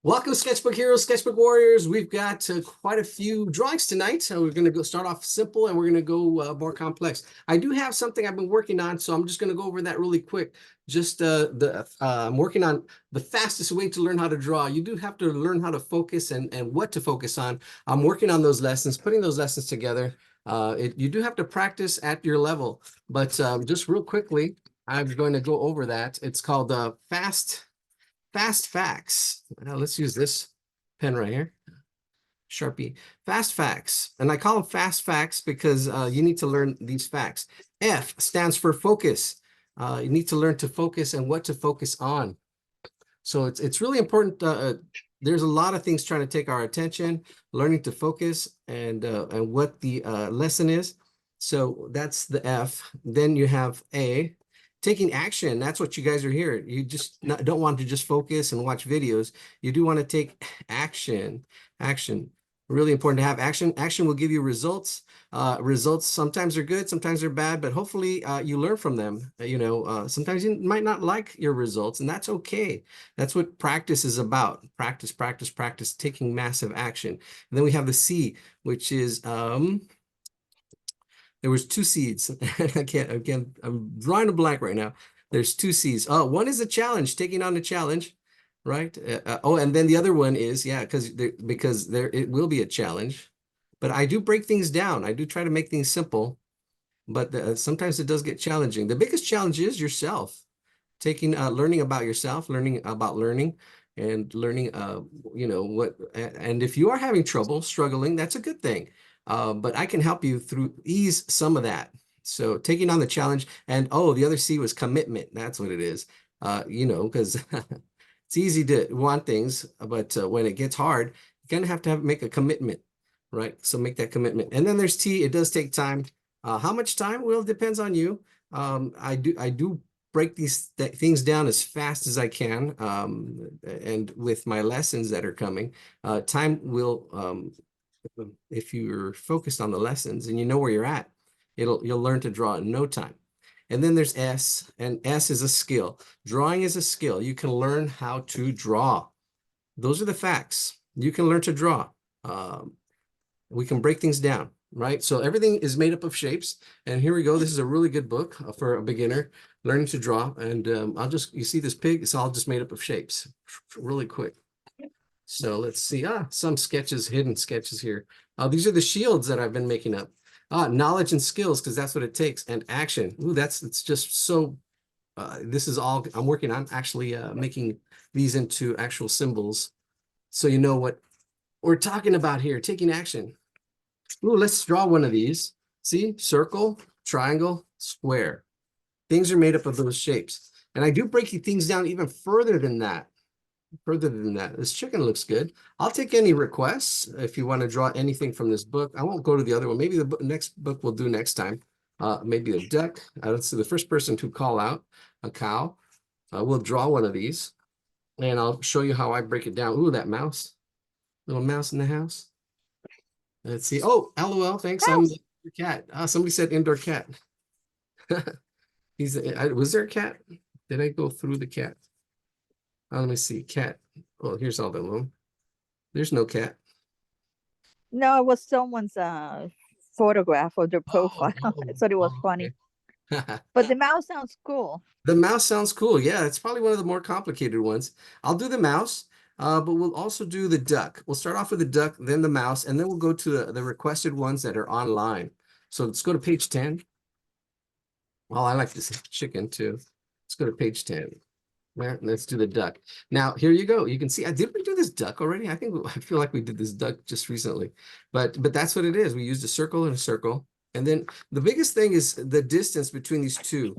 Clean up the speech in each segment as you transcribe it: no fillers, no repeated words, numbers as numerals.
Welcome, Sketchbook Heroes, Sketchbook Warriors. We've got quite a few drawings tonight. So we're going to go start off simple and we're going to go more complex. I do have something I've been working on, so I'm just going to go over that really quick. Just I'm working on the fastest way to learn how to draw. You do have to learn how to focus and what to focus on. I'm working on those lessons, putting those lessons together. You do have to practice at your level, but just real quickly, I'm going to go over that. It's called Fast facts. Let's use this pen right here. Sharpie. Fast facts. And I call them fast facts because you need to learn these facts. F stands for focus. You need to learn to focus and what to focus on. So it's really important. There's a lot of things trying to take our attention, learning to focus and what the lesson is. So that's the F. Then you have A. Taking action, that's what you guys are here. You just don't want to just focus and watch videos. You do want to take action. Really important to have action. Action will give you results. Results sometimes are good, sometimes they're bad, but hopefully you learn from them. Sometimes you might not like your results, and that's okay. That's what practice is about. Practice, practice, practice, taking massive action. And then we have the C, which is there was two seeds. I'm drawing a blank right now. There's two C's. One is a challenge, taking on a challenge, right? And then the other one is, because it will be a challenge. But I do break things down. I do try to make things simple, but sometimes it does get challenging. The biggest challenge is yourself. Learning about yourself, learning about learning, and learning, and if you are having trouble, struggling, that's a good thing. But I can help you ease some of that. So taking on the challenge, and the other C was commitment. That's what it is. Because it's easy to want things, but when it gets hard, you're gonna have to make a commitment, right? So make that commitment. And then there's T. It does take time. How much time? Well, it depends on you. I do break these things down as fast as I can, and with my lessons that are coming, time will. If you're focused on the lessons and you know where you're at, you'll learn to draw in no time. And then there's S, and S is a skill. Drawing is a skill. You can learn how to draw. Those are the facts. You can learn to draw. We can break things down, right? So everything is made up of shapes. And here we go. This is a really good book for a beginner learning to draw. And you see this pig? It's all just made up of shapes. Really quick. So let's see, some sketches, hidden sketches here. These are the shields that I've been making up. Knowledge and skills, because that's what it takes, and action. Ooh, it's just so, this is all I'm working on, actually making these into actual symbols. So you know what we're talking about here, taking action. Ooh, let's draw one of these. See, circle, triangle, square. Things are made up of those shapes. And I do break things down even further than that. This chicken looks good. I'll take any requests if you want to draw anything from this book. I won't go to the other one. Maybe the next book we'll do next time. Maybe a duck. Let's see, the first person to call out a cow. We'll draw one of these, and I'll show you how I break it down. Ooh, that mouse. Little mouse in the house. Let's see. Oh, LOL, thanks. I'm the cat. Somebody said indoor cat. Was there a cat? Did I go through the cat? Let me see. Cat. Oh, here's all the them. There's no cat. No, it was someone's photograph of their profile. I thought it was funny. But the mouse sounds cool. The mouse sounds cool. Yeah, it's probably one of the more complicated ones. I'll do the mouse, but we'll also do the duck. We'll start off with the duck, then the mouse, and then we'll go to the requested ones that are online. So let's go to page 10. Well, I like this chicken too. Let's go to page 10. Let's do the duck. Now, here you go. You can see, did we do this duck already? I feel like we did this duck just recently, but that's what it is. We used a circle and a circle. And then the biggest thing is the distance between these two.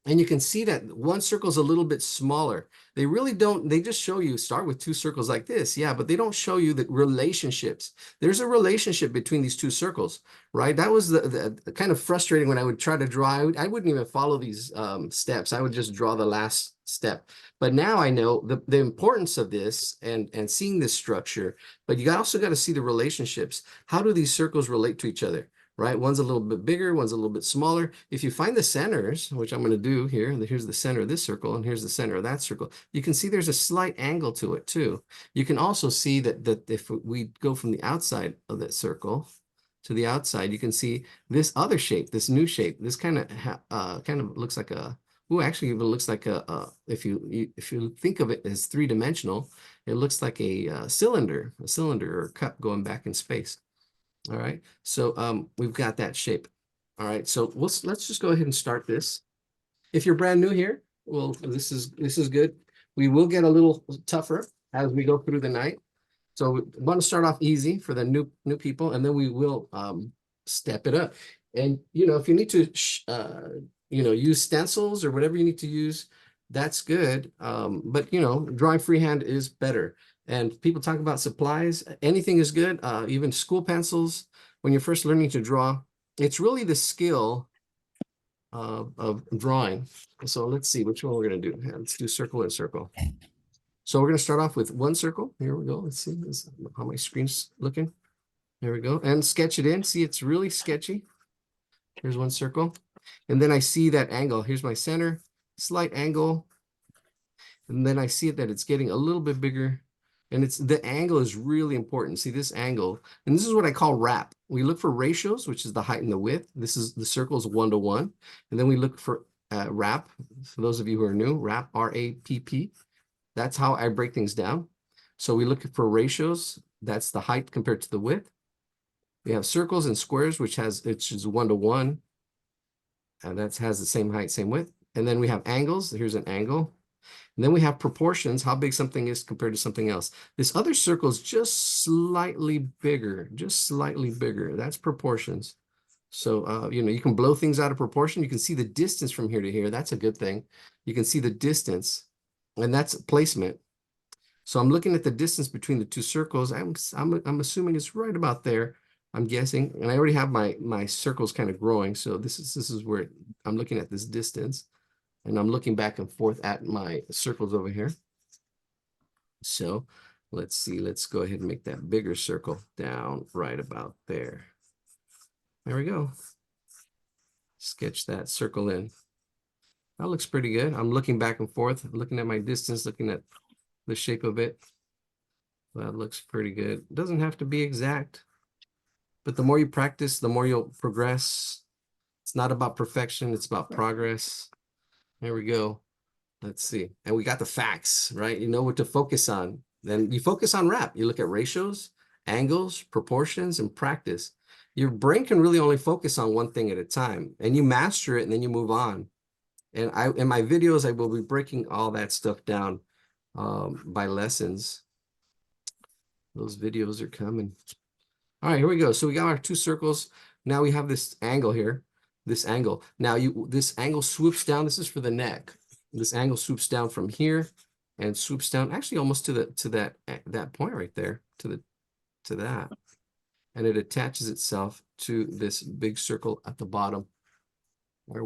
And you can see that one circle is a little bit smaller. They really don't, they just show you start with two circles like this. Yeah, but they don't show you the relationships. There's a relationship between these two circles, right? That was the kind of frustrating when I would try to draw. I wouldn't even follow these steps. I would just draw the last step. But now I know the importance of this and seeing this structure, but you also got to see the relationships. How do these circles relate to each other? right? One's a little bit bigger, one's a little bit smaller. If you find the centers, which I'm going to do here, and here's the center of this circle, and here's the center of that circle, you can see there's a slight angle to it too. You can also see that if we go from the outside of that circle to the outside, you can see this other shape, this new shape. This kind of looks like a, oh, actually even looks like if you think of it as three-dimensional, it looks like a cylinder or cup going back in space. All right, so we've got that shape. All right, so let's just go ahead and start this. If you're brand new here, well, this is good. We will get a little tougher as we go through the night. So we want to start off easy for the new people, and then we will step it up. And if you need to use stencils or whatever you need to use, that's good. But drawing freehand is better. And people talk about supplies. Anything is good. Even school pencils. When you're first learning to draw, it's really the skill of drawing. So let's see which one we're gonna do. Let's do circle and circle. So we're going to start off with one circle. Here we go. Let's see how my screen's looking. There we go. And sketch it in. See, it's really sketchy. Here's one circle. And then I see that angle. Here's my center, slight angle. And then I see that it's getting a little bit bigger. And the angle is really important. See this angle. And this is what I call wrap. We look for ratios, which is the height and the width. This is the circle is 1:1. And then we look for wrap. For those of you who are new, wrap, R-A-P-P. That's how I break things down. So we look for ratios. That's the height compared to the width. We have circles and squares, which is 1:1. And that has the same height, same width. And then we have angles. Here's an angle. And then we have proportions, how big something is compared to something else. This other circle is just slightly bigger, That's proportions. So, you can blow things out of proportion. You can see the distance from here to here. That's a good thing. You can see the distance. And that's placement. So I'm looking at the distance between the two circles. I'm assuming it's right about there. I'm guessing, and I already have my circles kind of growing. So this is where I'm looking at this distance, and I'm looking back and forth at my circles over here. So let's see. Let's go ahead and make that bigger circle down right about there. There we go. Sketch that circle in. That looks pretty good. I'm looking back and forth, looking at my distance, looking at the shape of it. That looks pretty good. It doesn't have to be exact, but the more you practice, the more you'll progress. It's not about perfection, it's about progress. There we go. Let's see. And we got the facts, right? You know what to focus on. Then you focus on wrap. You look at ratios, angles, proportions, and practice. Your brain can really only focus on one thing at a time, and you master it, and then you move on. And in my videos, I will be breaking all that stuff down by lessons. Those videos are coming. All right, here we go. So we got our two circles. Now we have this angle here, this angle. Now this angle swoops down. This is for the neck. This angle swoops down from here and swoops down actually almost to that point right there, to that. And it attaches itself to this big circle at the bottom where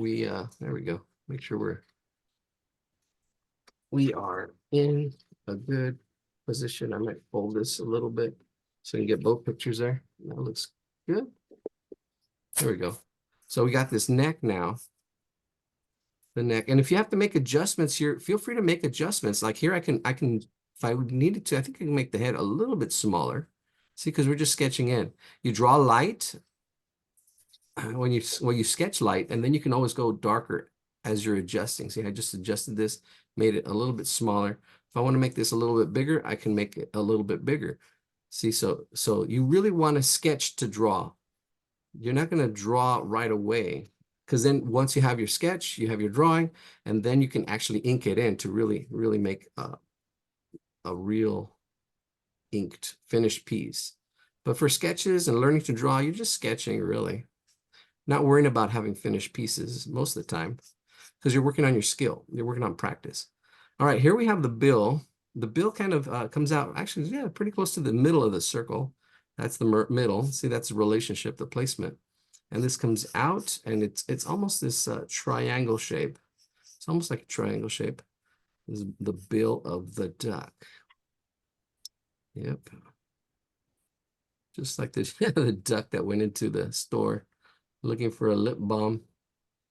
there we go. Make sure we are in a good position. I might fold this a little bit so you can get both pictures there. That looks good. There we go. So we got this neck now. The neck. And if you have to make adjustments here, feel free to make adjustments. Like here, I can, if I needed to, I think I can make the head a little bit smaller. See, because we're just sketching in. You draw light when you sketch light, and then you can always go darker as you're adjusting. See, I just adjusted this, made it a little bit smaller. If I want to make this a little bit bigger, I can make it a little bit bigger. See, so you really want to sketch to draw. You're not going to draw right away, because then once you have your sketch, you have your drawing, and then you can actually ink it in to really, really make a real inked finished piece. But for sketches and learning to draw, you're just sketching really. Not worrying about having finished pieces most of the time, because you're working on your skill. You're working on practice. All right, here we have the bill. The bill kind of comes out, actually, yeah, pretty close to the middle of the circle. That's the middle. See, that's the relationship, the placement. And this comes out, and it's almost this triangle shape. It's almost like a triangle shape. This is the bill of the duck. Yep. Just like the, the duck that went into the store. looking for a lip balm.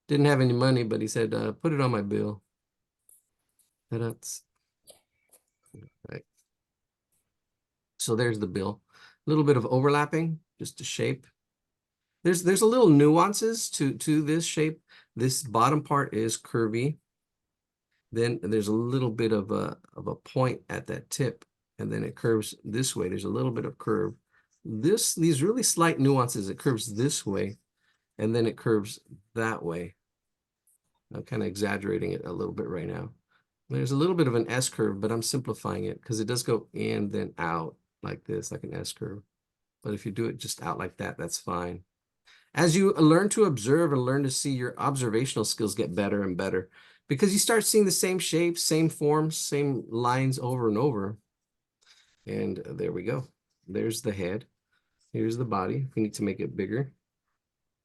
Didn't have any money, but he said, put it on my bill. That's right. So there's the bill. A little bit of overlapping, just a shape. There's a little nuances to this shape. This bottom part is curvy. Then there's a little bit of a point at that tip, and then it curves this way. There's a little bit of curve. These really slight nuances. It curves this way, and then it curves that way. I'm kind of exaggerating it a little bit right now. There's a little bit of an S curve, but I'm simplifying it because it does go in then out like this, like an S curve. But if you do it just out like that, that's fine. As you learn to observe and learn to see, your observational skills get better and better because you start seeing the same shapes, same forms, same lines over and over. And there we go. There's the head. Here's the body. We need to make it bigger.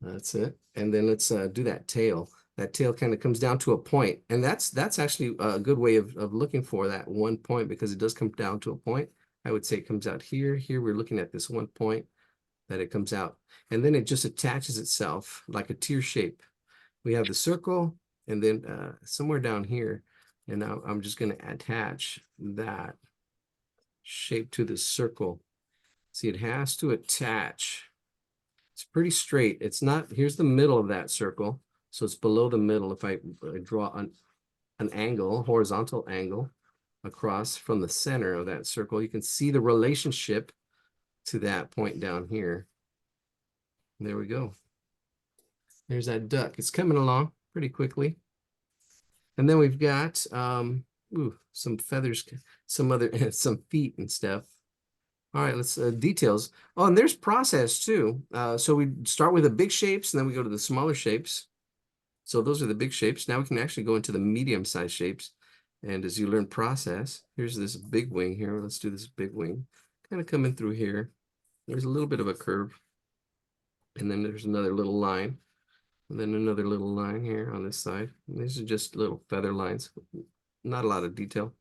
That's it. And then let's do that tail. That tail kind of comes down to a point. And that's actually a good way of looking for that one point because it does come down to a point. I would say it comes out here. Here we're looking at this one point that it comes out. And then it just attaches itself like a tear shape. We have the circle and then somewhere down here. And now I'm just going to attach that shape to the circle. See, it has to attach. It's pretty straight. It's not, here's the middle of that circle. So it's below the middle. If I draw an angle, horizontal angle across from the center of that circle, you can see the relationship to that point down here. There we go. There's that duck. It's coming along pretty quickly. And then we've got some feathers, some other, some feet and stuff. All right, let's details. Oh, and there's process too. So we start with the big shapes and then we go to the smaller shapes. So those are the big shapes. Now we can actually go into the medium-sized shapes. And as you learn process, here's this big wing here. Let's do this big wing. Kind of coming through here. There's a little bit of a curve. And then there's another little line. And then another little line here on this side. And these are just little feather lines. Not a lot of detail.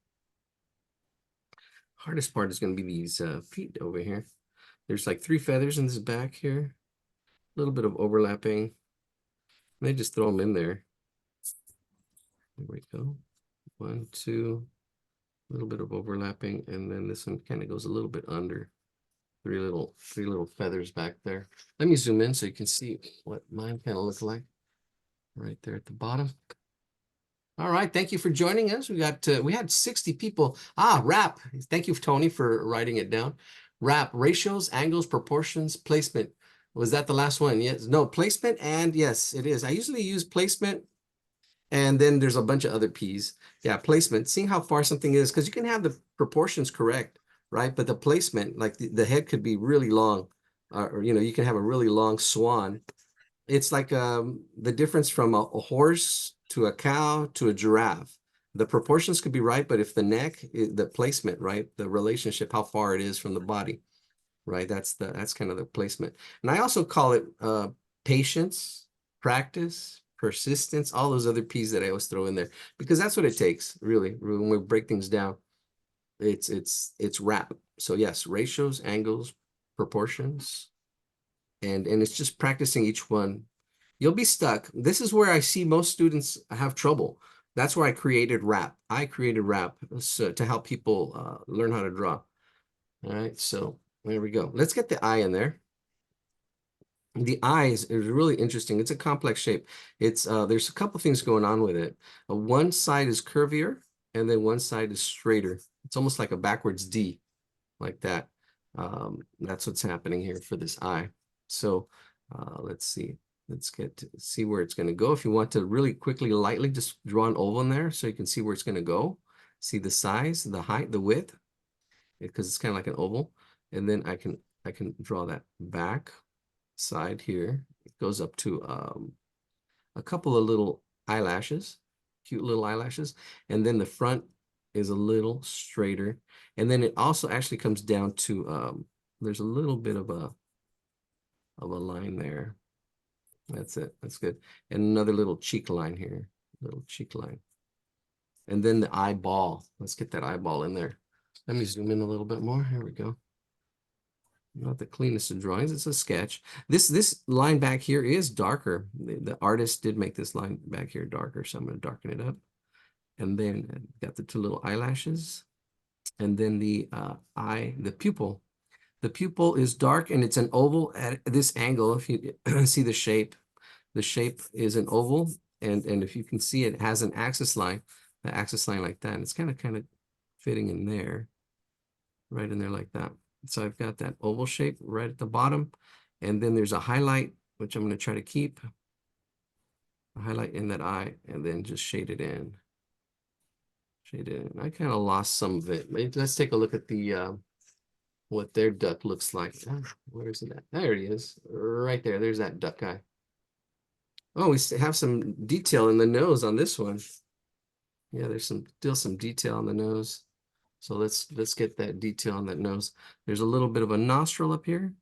Hardest part is going to be these feet over here. There's like 3 feathers in this back here. A little bit of overlapping. They just throw them in there. There we go. 1, 2, a little bit of overlapping, and then this one kind of goes a little bit under. Three little feathers back there. Let me zoom in so you can see what mine kind of looks like. Right there at the bottom. All right, thank you for joining us. We had 60 people. RAP. Thank you, Tony, for writing it down. RAP, ratios, angles, proportions, placement. Was that the last one? Yes. No, placement, and yes, it is. I usually use placement, and then there's a bunch of other P's. Yeah, placement, seeing how far something is, because you can have the proportions correct, right? But the placement, like the head could be really long, or you can have a really long swan. It's like the difference from a horse to a cow to a giraffe. The proportions could be right, but if the neck, the placement, right? The relationship, how far it is from the body, right? That's kind of the placement. And I also call it patience, practice, persistence, all those other P's that I always throw in there, because that's what it takes, really, when we break things down. It's RAP. So yes, ratios, angles, proportions, and it's just practicing each one. You'll be stuck. This is where I see most students have trouble. That's where I created RAP. I created RAP to help people learn how to draw. All right, so there we go. Let's get the eye in there. The eye is really interesting. It's a complex shape. It's there's a couple things going on with it. One side is curvier, and then one side is straighter. It's almost like a backwards D, like that. That's what's happening here for this eye. So let's see. Let's get to see where it's going to go. If you want to really quickly, lightly, just draw an oval in there so you can see where it's going to go. See the size, the height, the width, because it's kind of like an oval. And then I can draw that back side here. It goes up to a couple of little eyelashes, cute little eyelashes. And then the front is a little straighter. And then it also actually comes down to, there's a little bit of a line there. That's it. That's good. And another little cheek line here, little cheek line. And then the eyeball. Let's get that eyeball in there. Let me zoom in a little bit more. Here we go. Not the cleanest of drawings. It's a sketch. This line back here is darker. The artist did make this line back here darker, so I'm going to darken it up. And then got the two little eyelashes, and then the eye, the pupil. The pupil is dark and it's an oval at this angle. If you see the shape is an oval, and if you can see it has an axis line, the axis line like that. And it's kind of fitting in there, right in there like that. So I've got that oval shape right at the bottom, and then there's a highlight, which I'm going to try to keep. A highlight in that eye, and then just shade it in. Shade it in. I kind of lost some of it. Let's take a look at the what their duck looks like. Where is it at? There it is, right there. There's that duck eye. Oh, we have some detail in the nose on this one. Yeah, there's still some detail on the nose. So let's get that detail on that nose. There's a little bit of a nostril up here.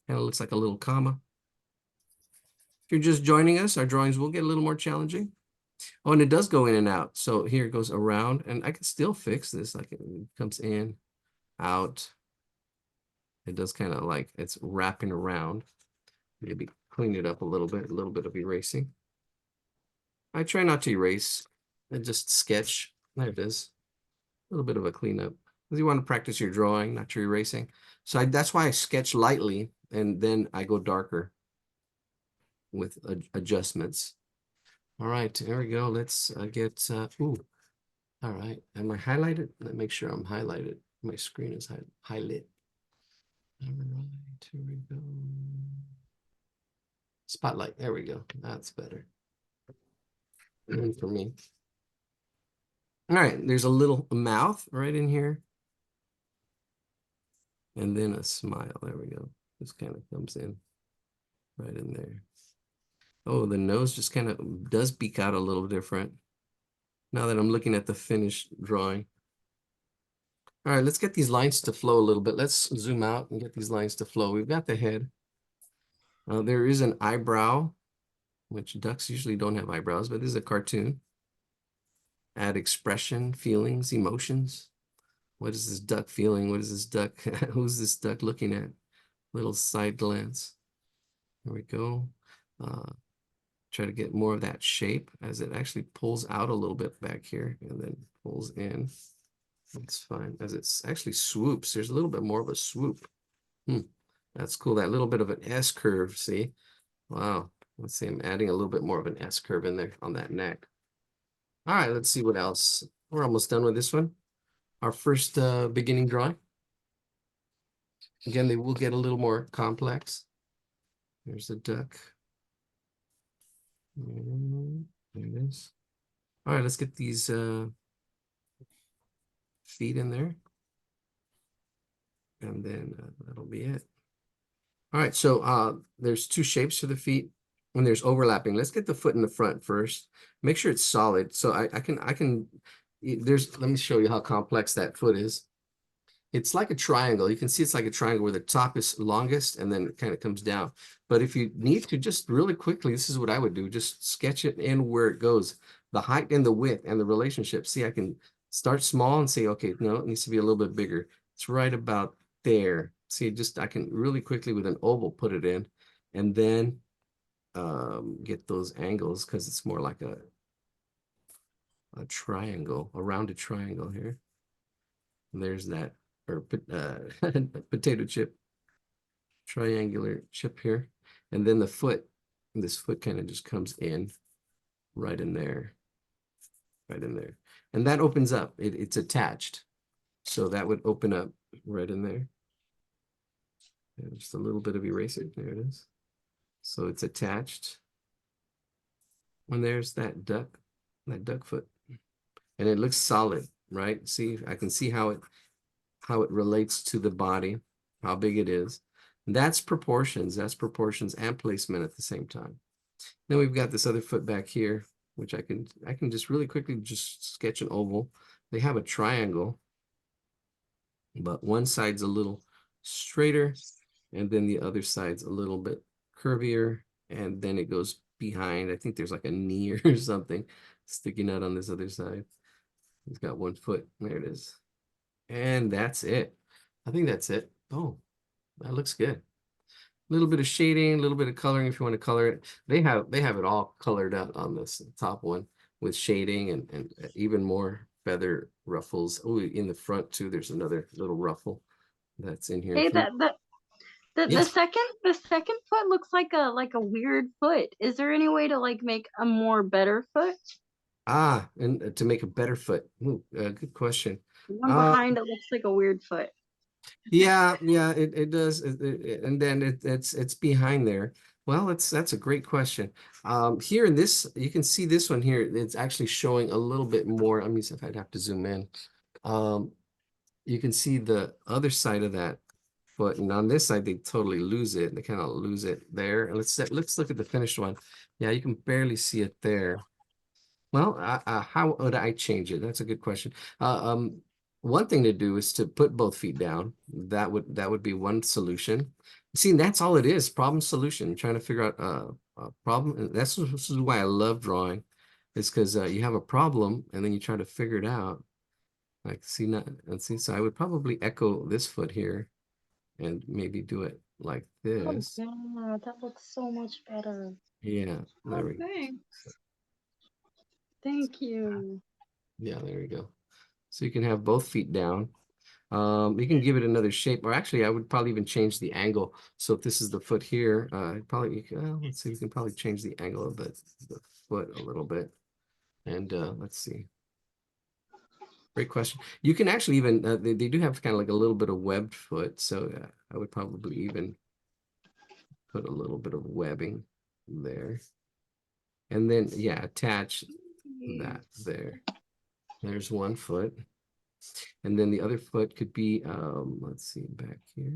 Kind of looks like a little comma. If you're just joining us, our drawings will get a little more challenging. Oh, and it does go in and out. So here it goes around, and I can still fix this. Like it comes in, out. It does kind of like it's wrapping around. Maybe clean it up a little bit of erasing. I try not to erase. I just sketch. There it is. A little bit of a cleanup. Because you want to practice your drawing, not your erasing. So that's why I sketch lightly, and then I go darker with adjustments. All right, there we go. Let's get, ooh. All right, am I highlighted? Let me make sure I'm highlighted. My screen is highlit. All right, here we go. Spotlight, there we go. That's better. For me. All right, there's a little mouth right in here. And then a smile, there we go. Just kind of comes in right in there. Oh, the nose just kind of does peek out a little different now that I'm looking at the finished drawing. All right, let's get these lines to flow a little bit. Let's zoom out and get these lines to flow. We've got the head. There is an eyebrow, which ducks usually don't have eyebrows, but this is a cartoon. Add expression, feelings, emotions. What is this duck feeling? What is this duck? Who's this duck looking at? Little side glance. There we go. Try to get more of that shape as it actually pulls out a little bit back here and then pulls in. That's fine. As it's actually swoops, there's a little bit more of a swoop. That's cool. That little bit of an S curve, see? Wow. Let's see, I'm adding a little bit more of an S curve in there on that neck. All right, let's see what else. We're almost done with this one. Our first beginning drawing. Again, they will get a little more complex. There's the duck. There it is. All right, let's get these feet in there. And then that'll be it. All right, so there's two shapes for the feet and there's overlapping. Let's get the foot in the front first. Make sure it's solid. So I can, let me show you how complex that foot is. It's like a triangle. You can see it's like a triangle where the top is longest and then it kind of comes down. But if you need to, just really quickly, this is what I would do. Just sketch it in where it goes. The height and the width and the relationship. See, I can start small and say, okay, no, it needs to be a little bit bigger. It's right about there. See, I can really quickly with an oval put it in and then get those angles because it's more like a triangle, a rounded triangle here. And there's that. Or potato chip, triangular chip here. And then the foot, this foot kind of just comes in right in there, right in there. And that opens up, it's attached. So that would open up right in there. And just a little bit of eraser, there it is. So it's attached. And there's that duck foot. And it looks solid, right? See, I can see how it relates to the body, how big it is. That's proportions and placement at the same time. Then we've got this other foot back here, which I can just really quickly just sketch an oval. They have a triangle, but one side's a little straighter, and then the other side's a little bit curvier, and then it goes behind. I think there's like a knee or something sticking out on this other side. He's got one foot. There it is. And that's it. I think that's it. Oh, That looks good. A little bit of shading, a little bit of coloring if you want to color it. They have it all colored out on this top one with shading and even more feather ruffles. Oh, in the front too, there's another little ruffle that's in here. Hey, If you, the yes. second foot looks like a weird foot. Is there any way to like make a more better foot? Ah, and to make a better foot. Ooh, good question. The one Uh, behind it looks like a weird foot. yeah, it does. And then it's behind there. Well, that's a great question. Here in this, you can see this one here. It's actually showing a little bit more. Let me see if I'd have to zoom in. Um, you can see the other side of that foot, and on this side they totally lose it. They kind of lose it there. And let's look at the finished one. Yeah, you can barely see it there. Well, how would I change it? That's a good question. One thing to do is to put both feet down. That would be one solution. See, that's all it is. Problem solution. Trying to figure out a problem. And this is why I love drawing, is because you have a problem and then you try to figure it out. Like, see, not and see. So I would probably echo this foot here and maybe do it like Oh this. yeah, that looks so much better. Yeah, there Oh, we go. thanks. Thank you. Yeah, there we go. So you can have both feet down. You can give it another shape, or actually, I would probably even change the angle. So if this is the foot here, probably, let's see, we can probably change the angle of the foot a little bit. And let's see. Great question. You can actually even, they do have kind of like a little bit of webbed foot. So I would probably even put a little bit of webbing there. And then, yeah, attach that there. There's one foot. And then the other foot could be, let's see, back here.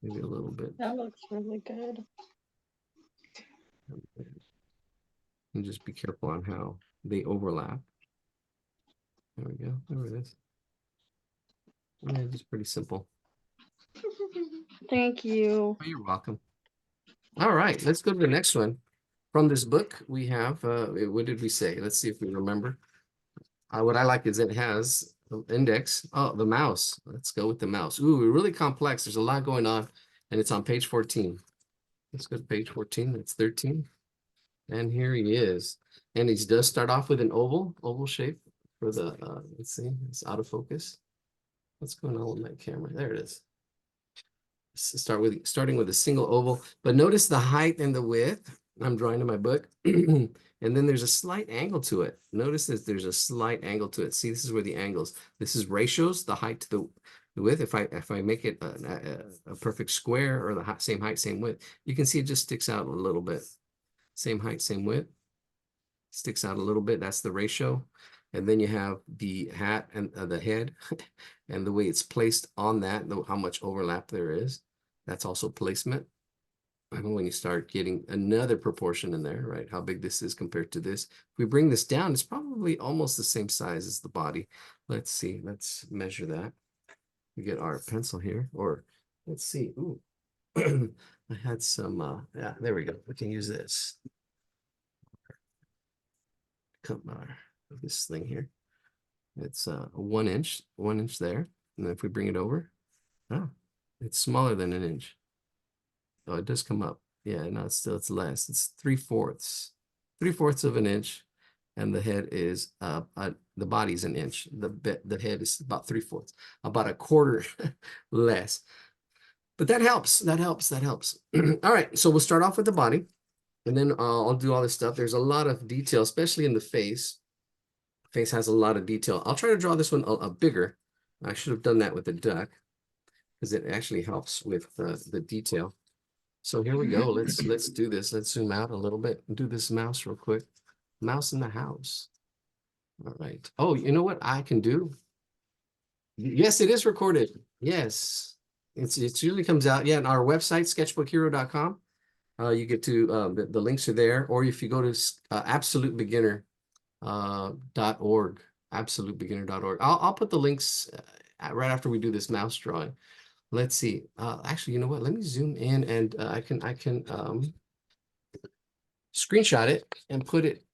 Maybe a little bit. That looks really good. And just be careful on how they overlap. There we go. There it is. Yeah, just pretty simple. Thank you. Oh, you're welcome. All right, let's go to the next one. From this book, we have, what did we say? Let's see if we remember. What I like is it has the index. Oh, the mouse. Let's go with the mouse. Ooh, really complex. There's a lot going on, and it's on page 14. Let's go to page 14. That's 13. And here he is. And he does start off with an oval shape for the, let's see, it's out of focus. What's going on with my camera? There it is. Starting with a single oval, but notice the height and the width. I'm drawing in my book. And then there's a slight angle to it. Notice that there's a slight angle to it. See, this is where the angles, this is ratios, the height to the width. If I make it a perfect square, or the same height, same width, you can see it just sticks out a little bit. Same height, same width. Sticks out a little bit. That's the ratio. And then you have the hat and the head and the way it's placed on that, how much overlap there is. That's also placement. And when you start getting another proportion in there, right? How big this is compared to this. If we bring this down, it's probably almost the same size as the body. Let's see. Let's measure that. We get our pencil here, or let's see. Ooh, I had some, yeah, there we go. We can use this. Come on, this thing here. It's 1 inch, 1 inch there. And then if we bring it over, oh, it's smaller than an inch. Oh, it does come up. Yeah, no, it's less. It's 3/4. 3/4 of an inch. And the head is the body's an inch. The head is about 3/4, about a quarter less. But that helps. That helps. That helps. All right, so we'll start off with the body, and then I'll do all this stuff. There's a lot of detail, especially in the face. Face has a lot of detail. I'll try to draw this one a bigger. I should have done that with the duck, because it actually helps with the detail. So here we go. Let's do this. Let's zoom out a little bit and do this mouse real quick. Mouse in the house. All right. Oh, you know what I can do? Yes, it is recorded. Yes. It usually comes out. Yeah, on our website, sketchbookhero.com. You get to the links are there. Or if you go to absolutebeginner.org, absolutebeginner.org. I'll put the links right after we do this mouse drawing. Let's see. Actually, you know what? Let me zoom in, and I can screenshot it and put it.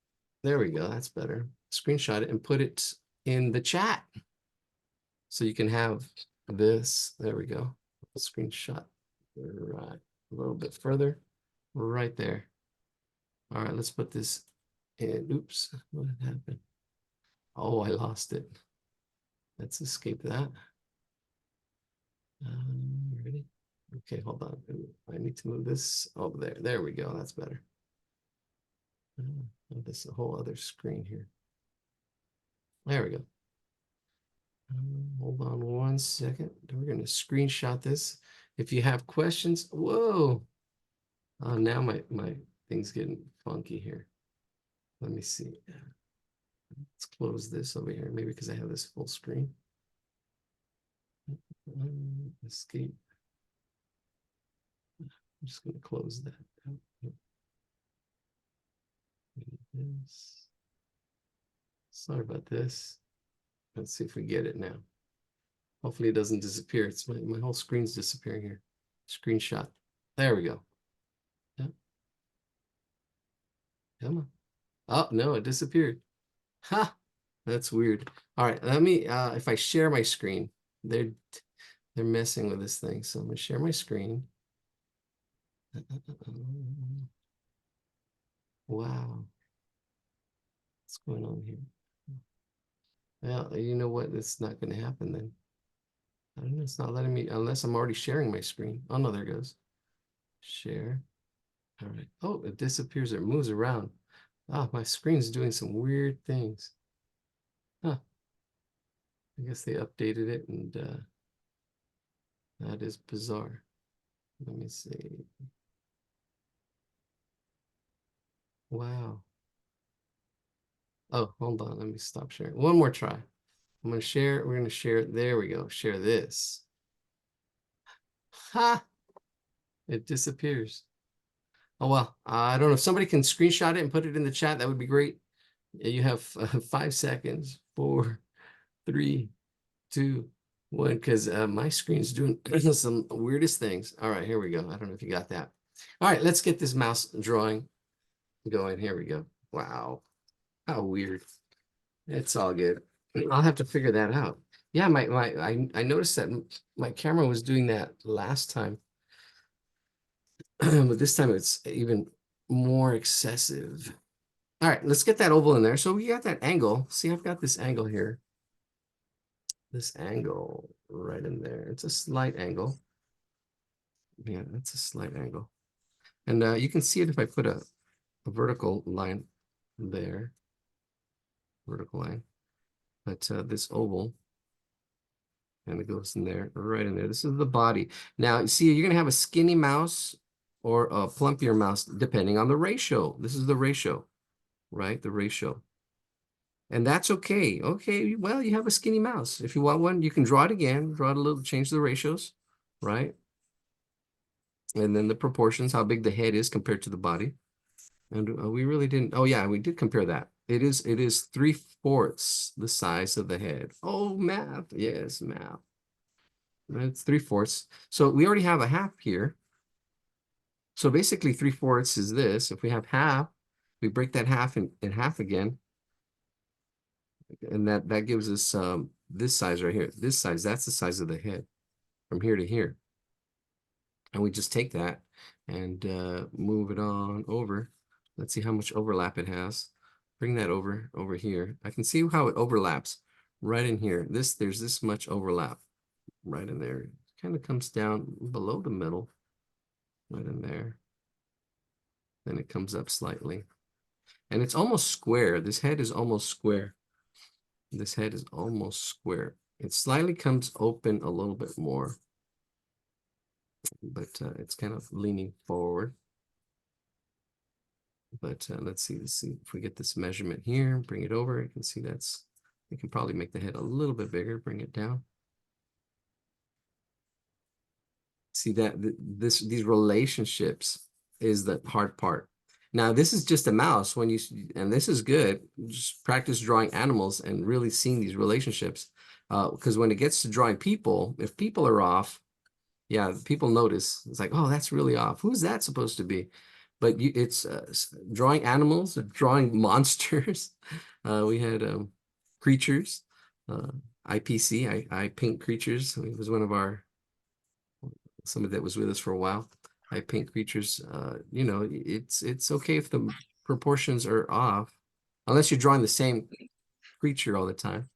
There we go. That's better. Screenshot it and put it in the chat, so you can have this. There we go. Screenshot Right. A little bit further. Right there. All right, let's put this in. Oops, what happened? Oh, I lost it. Let's escape that. Ready? Okay, hold on. I need to move this over there. There we go. That's better. This is a whole other screen here. There we go. Hold on 1 second. We're going to screenshot this. If you have questions, whoa. Now my thing's getting funky here. Let me see. Let's close this over here. Maybe because I have this full screen. Escape. I'm just going to close that. This. Sorry about this. Let's see if we get it now. Hopefully it doesn't disappear. It's my whole screen's disappearing here. Screenshot. There we go. Yeah. Come on. Oh, no, it disappeared. Ha! That's weird. All right, let me, if I share my screen, they're messing with this thing. So I'm going to share my screen. Wow. What's going on here? Well, you know what? It's not going to happen then. I don't know. It's not letting me, unless I'm already sharing my screen. Oh, no, there it goes. Share. All right. Oh, it disappears. It moves around. Ah, my screen's doing some weird things. Huh. I guess they updated it, and that is bizarre. Let me see. Wow. Oh, hold on. Let me stop sharing. One more try. I'm going to share. We're going to share. There we go. Share this. Ha! It disappears. Oh, well, I don't know if somebody can screenshot it and put it in the chat. That would be great. You have 5 seconds. 4, 3, 2, 1, because my screen's doing some weirdest things. All right, here we go. I don't know if you got that. All right, let's get this mouse drawing going. Here we go. Wow. How weird. It's all good. I'll have to figure that out. Yeah, I noticed that my camera was doing that last time. But this time it's even more excessive. All right, let's get that oval in there. So we got that angle. See, I've got this angle here. This angle right in there. It's a slight angle. Yeah, that's a slight angle. And you can see it if I put a vertical line there. Vertical line. But this oval, and it goes in there, right in there. This is the body. Now, you see, you're going to have a skinny mouse or a plumpier mouse, depending on the ratio. This is the ratio, right? The ratio. And that's okay. Okay, well, you have a skinny mouse. If you want one, you can draw it again, draw it a little, change the ratios, right? And then the proportions, how big the head is compared to the body. And we really didn't, oh yeah, we did compare that. It is 3/4 the size of the head. Oh, math, yes, math. It's 3/4. So we already have a half here. So basically 3/4 is this. If we have half, we break that half in half again. And that gives us this size right here. This size, that's the size of the head from here to here. And we just take that and move it on over. Let's see how much overlap it has. Bring that over here. I can see how it overlaps right in here. There's this much overlap right in there. It kind of comes down below the middle, right in there. Then it comes up slightly. And it's almost square. This head is almost square. This head is almost square. It slightly comes open a little bit more, but it's kind of leaning forward. But let's see if we get this measurement here, bring it over. You can see we can probably make the head a little bit bigger, bring it down. See that these relationships is the hard part. Now, this is just a mouse and this is good. Just practice drawing animals and really seeing these relationships. Because when it gets to drawing people, if people are off, yeah, people notice. It's like, oh, that's really off. Who's that supposed to be? But it's drawing animals, drawing monsters. We had creatures, IPC, I paint creatures. It was one of our somebody that was with us for a while. I paint creatures, you know, it's okay if the proportions are off, unless you're drawing the same creature all the time.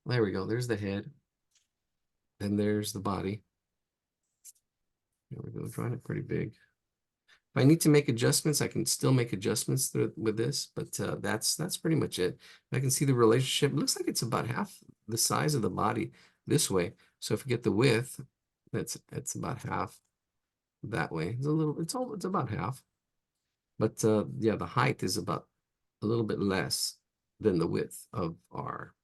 There we go. There's the head. And there's the body. There we go, drawing it pretty big. If I need to make adjustments, I can still make adjustments with this, but that's pretty much it. I can see the relationship. It looks like it's about half the size of the body this way. So if you get the width, it's about half that way. It's about half. But yeah, the height is about a little bit less than the width of our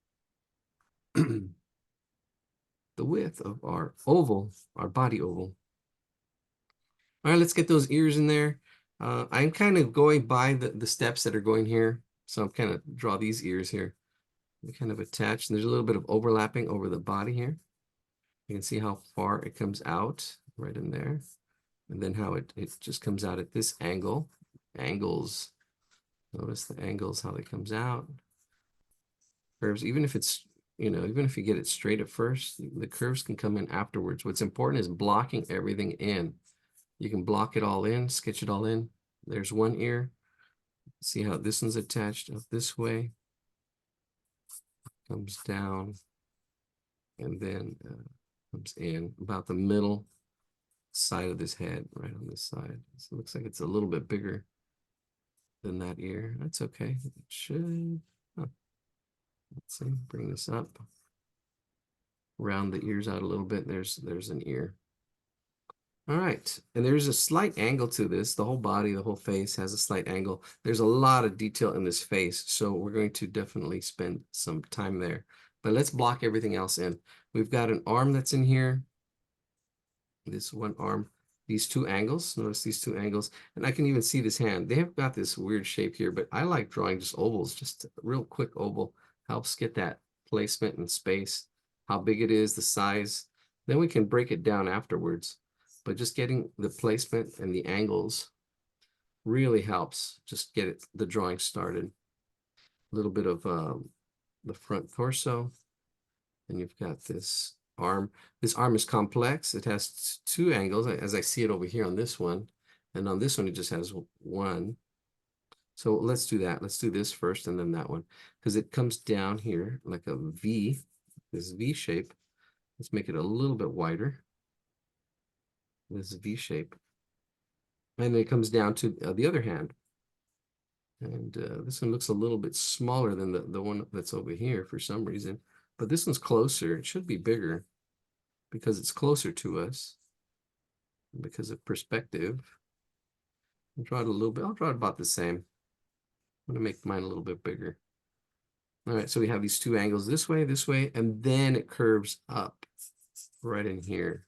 the width of our oval, our body oval. All right, let's get those ears in there. I'm kind of going by the steps that are going here. So I'm kind of draw these ears here. They kind of attach. And there's a little bit of overlapping over the body here. You can see how far it comes out right in there. And then how it just comes out at this angle. Angles. Notice the angles, how it comes out. Curves, even if it's, you know, even if you get it straight at first, the curves can come in afterwards. What's important is blocking everything in. You can block it all in, sketch it all in. There's one ear. See how this one's attached up this way. Comes down. And then comes in about the middle side of this head, right on this side. So it looks like it's a little bit bigger than that ear. That's okay. It should. Oh. Let's see, bring this up. Round the ears out a little bit. There's an ear. All right, and there's a slight angle to this. The whole body, the whole face has a slight angle. There's a lot of detail in this face, so we're going to definitely spend some time there. But let's block everything else in. We've got an arm that's in here. This one arm, these two angles. Notice these two angles, and I can even see this hand. They have got this weird shape here, but I like drawing just ovals. Just a real quick oval helps get that placement and space, how big it is, the size. Then we can break it down afterwards. But just getting the placement and the angles really helps just get the drawing started. A little bit of the front torso. And you've got this arm. This arm is complex. It has two angles, as I see it over here on this one. And on this one, it just has one. So let's do that. Let's do this first and then that one. Because it comes down here like a V, this V shape. Let's make it a little bit wider. This V shape. And then it comes down to the other hand. And this one looks a little bit smaller than the one that's over here for some reason. But this one's closer. It should be bigger because it's closer to us. Because of perspective. I'll draw it a little bit. I'll draw it about the same. I'm going to make mine a little bit bigger. All right, so we have these two angles this way, and then it curves up right in here.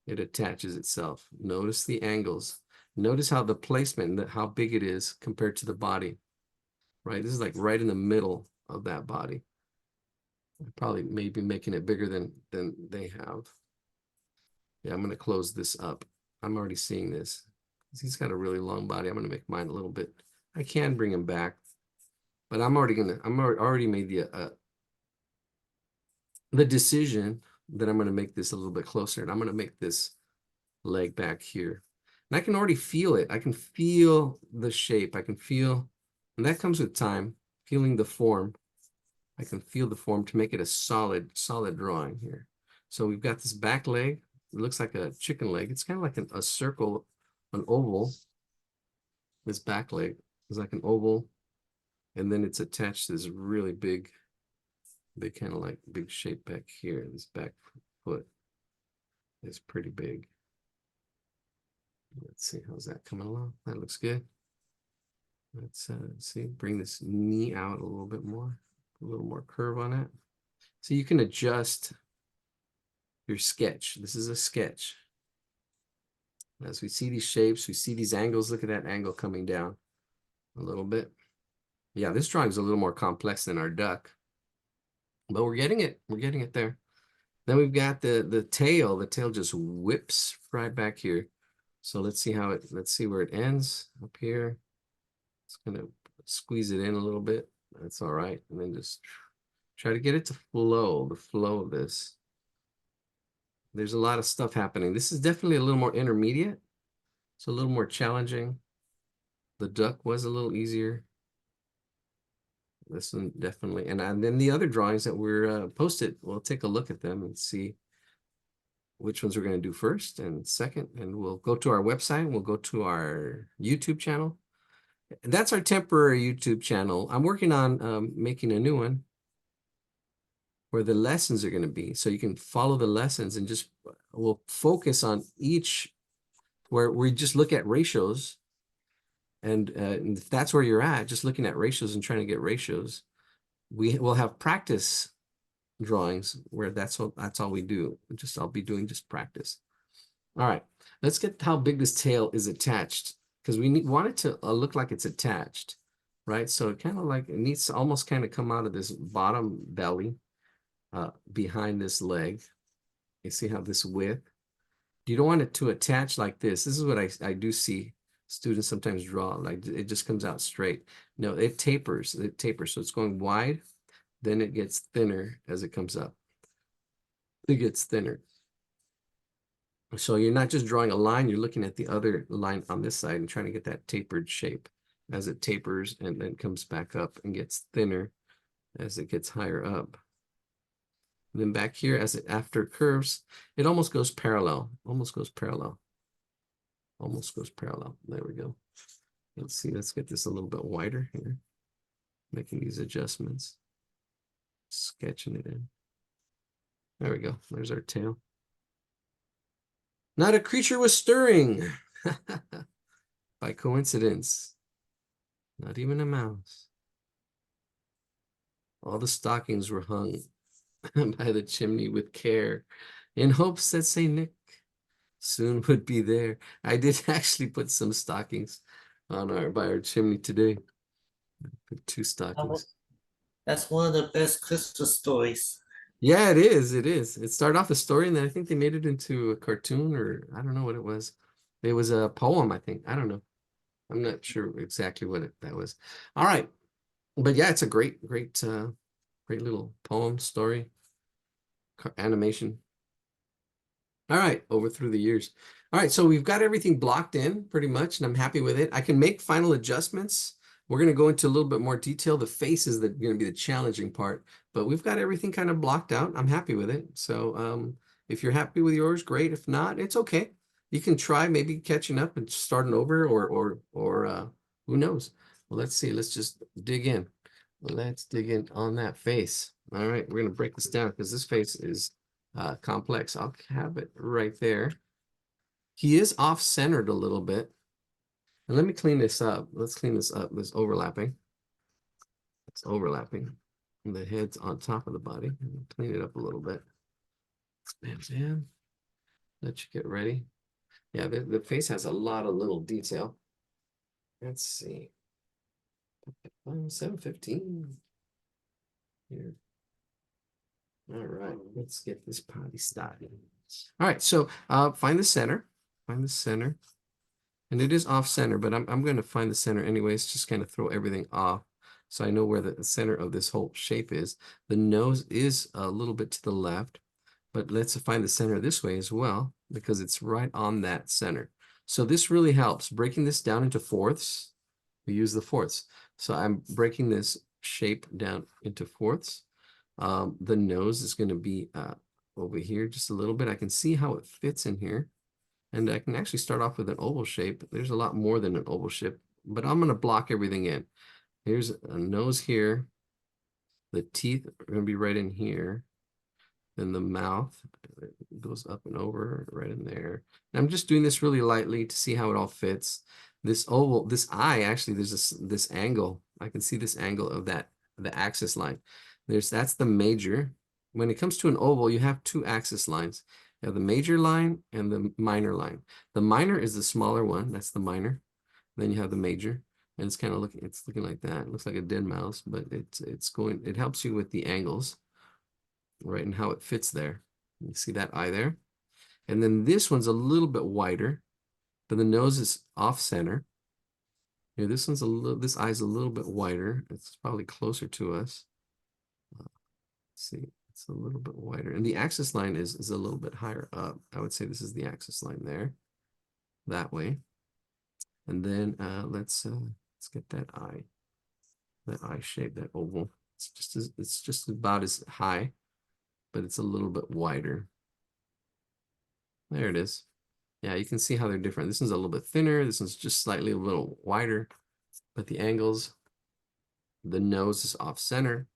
It attaches itself. Notice the angles. Notice how the placement, how big it is compared to the body, right? This is like right in the middle of that body. Probably maybe making it bigger than they have. Yeah, I'm going to close this up. I'm already seeing this. He's got a really long body. I'm going to make mine a little bit. I can bring him back, but I'm already made the decision that I'm going to make this a little bit closer, and I'm going to make this leg back here. And I can already feel it. I can feel the shape. I can feel, and that comes with time, feeling the form. I can feel the form to make it a solid drawing here. So we've got this back leg. It looks like a chicken leg. It's kind of like a circle, an oval. This back leg is like an oval. And then it's attached to this really big kind of like big shape back here. This back foot is pretty big. Let's see, how's that coming along? That looks good. Let's see, bring this knee out a little bit more, a little more curve on it. So you can adjust your sketch. This is a sketch. As we see these shapes, we see these angles. Look at that angle coming down a little bit. Yeah, this drawing is a little more complex than our duck, but we're getting it. We're getting it there. Then we've got the tail. The tail just whips right back here. So let's see where it ends up here. It's gonna squeeze it in a little bit. That's all right. And then just try to get it to flow, the flow of this. There's a lot of stuff happening. This is definitely a little more intermediate. It's a little more challenging. The duck was a little easier. This one definitely. And then the other drawings that we're posted, we'll take a look at them and see which ones we're going to do first and second. And we'll go to our website. We'll go to our YouTube channel. And that's our temporary YouTube channel. I'm working on making a new one where the lessons are going to be. So you can follow the lessons and just we'll focus on each where we just look at ratios. And if that's where you're at, just looking at ratios and trying to get ratios, we will have practice drawings where that's all we do. I'll be doing just practice. All right, let's get how big this tail is attached because we want it to look like it's attached, right? So it kind of like it needs to almost kind of come out of this bottom belly behind this leg. You see how this width? You don't want it to attach like this. This is what I do see students sometimes draw, like it just comes out straight. No, it tapers. So it's going wide, then it gets thinner as it comes up. It gets thinner. So you're not just drawing a line, you're looking at the other line on this side and trying to get that tapered shape as it tapers and then comes back up and gets thinner as it gets higher up. And then back here, after it curves, it almost goes parallel, almost goes parallel. Almost goes parallel. There we go. Let's see, let's get this a little bit wider here. Making these adjustments. Sketching it in. There we go. There's our tail. Not a creature was stirring. By coincidence. Not even a mouse. All the stockings were hung by the chimney with care, in hopes that St. Nick soon would be there. I did actually put some stockings on by our chimney today. Put 2 stockings. That's one of the best Christmas stories. Yeah, it is. It is. It started off a story, and then I think they made it into a cartoon, or I don't know what it was. It was a poem, I think. I don't know. I'm not sure exactly what that was. All right, but yeah, it's a great little poem, story, animation. All right, over through the years. All right, so we've got everything blocked in pretty much, and I'm happy with it. I can make final adjustments. We're going to go into a little bit more detail. The face is going to be the challenging part, but we've got everything kind of blocked out. I'm happy with it. So if you're happy with yours, great. If not, it's okay. You can try maybe catching up and starting over, or who knows? Well, let's see. Let's just dig in. Let's dig in on that face. All right, we're going to break this down because this face is complex. I'll have it right there. He is off-centered a little bit. And let me clean this up. Let's clean this up. This overlapping. It's overlapping. And the head's on top of the body. Clean it up a little bit. Bam, bam. Let you get ready. Yeah, the face has a lot of little detail. Let's see. 7:15. Here. All right, let's get this party started. All right, so find the center. Find the center. And it is off center, but I'm going to find the center anyways, just kind of throw everything off so I know where the center of this whole shape is. The nose is a little bit to the left, but let's find the center this way as well because it's right on that center. So this really helps. Breaking this down into fourths, we use the fourths. So I'm breaking this shape down into fourths. The nose is going to be over here just a little bit. I can see how it fits in here. And I can actually start off with an oval shape. There's a lot more than an oval shape, but I'm going to block everything in. Here's a nose here. The teeth are going to be right in here. Then the mouth goes up and over right in there. And I'm just doing this really lightly to see how it all fits. This oval, this eye, actually, there's this angle. I can see this angle of the axis line. That's the major. When it comes to an oval, you have 2 axis lines. You have the major line and the minor line. The minor is the smaller one. That's the minor. Then you have the major, and it's kind of looking like that. It looks like a dead mouse, but it helps you with the angles, right, and how it fits there. You see that eye there? And then this one's a little bit wider, but the nose is off center. Here, this eye's a little bit wider. It's probably closer to us. Let's see. It's a little bit wider. And the axis line is a little bit higher up. I would say this is the axis line there. That way. And then let's get that eye shape, that oval. It's just about as high, but it's a little bit wider. There it is. Yeah, you can see how they're different. This one's a little bit thinner. This one's just slightly a little wider, but the angles, the nose is off center.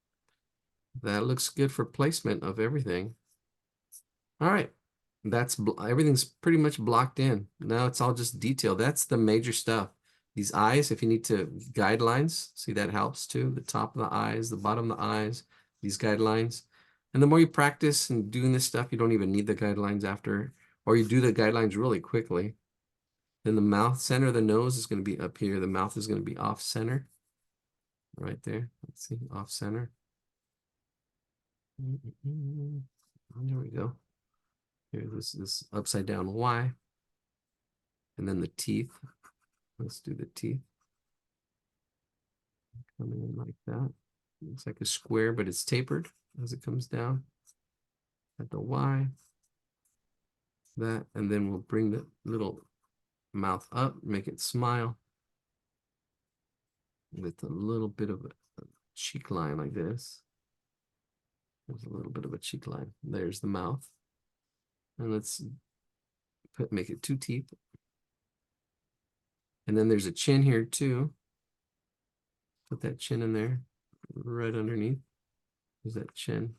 That looks good for placement of everything. All right, everything's pretty much blocked in. Now it's all just detail. That's the major stuff. These eyes, if you need to guidelines, see that helps too. The top of the eyes, the bottom of the eyes, these guidelines. And the more you practice and doing this stuff, you don't even need the guidelines after, or you do the guidelines really quickly. Then the mouth center of the nose is going to be up here. The mouth is going to be off center. Right there. Let's see, off center. There we go. Here, this upside down Y. And then the teeth. Let's do the teeth. Coming in like that. Looks like a square, but it's tapered as it comes down. At the Y. That, and then we'll bring the little mouth up, make it smile. With a little bit of a cheek line like this. There's a little bit of a cheek line. There's the mouth. And let's make it 2 teeth. And then there's a chin here too. Put that chin in there, right underneath. There's that chin.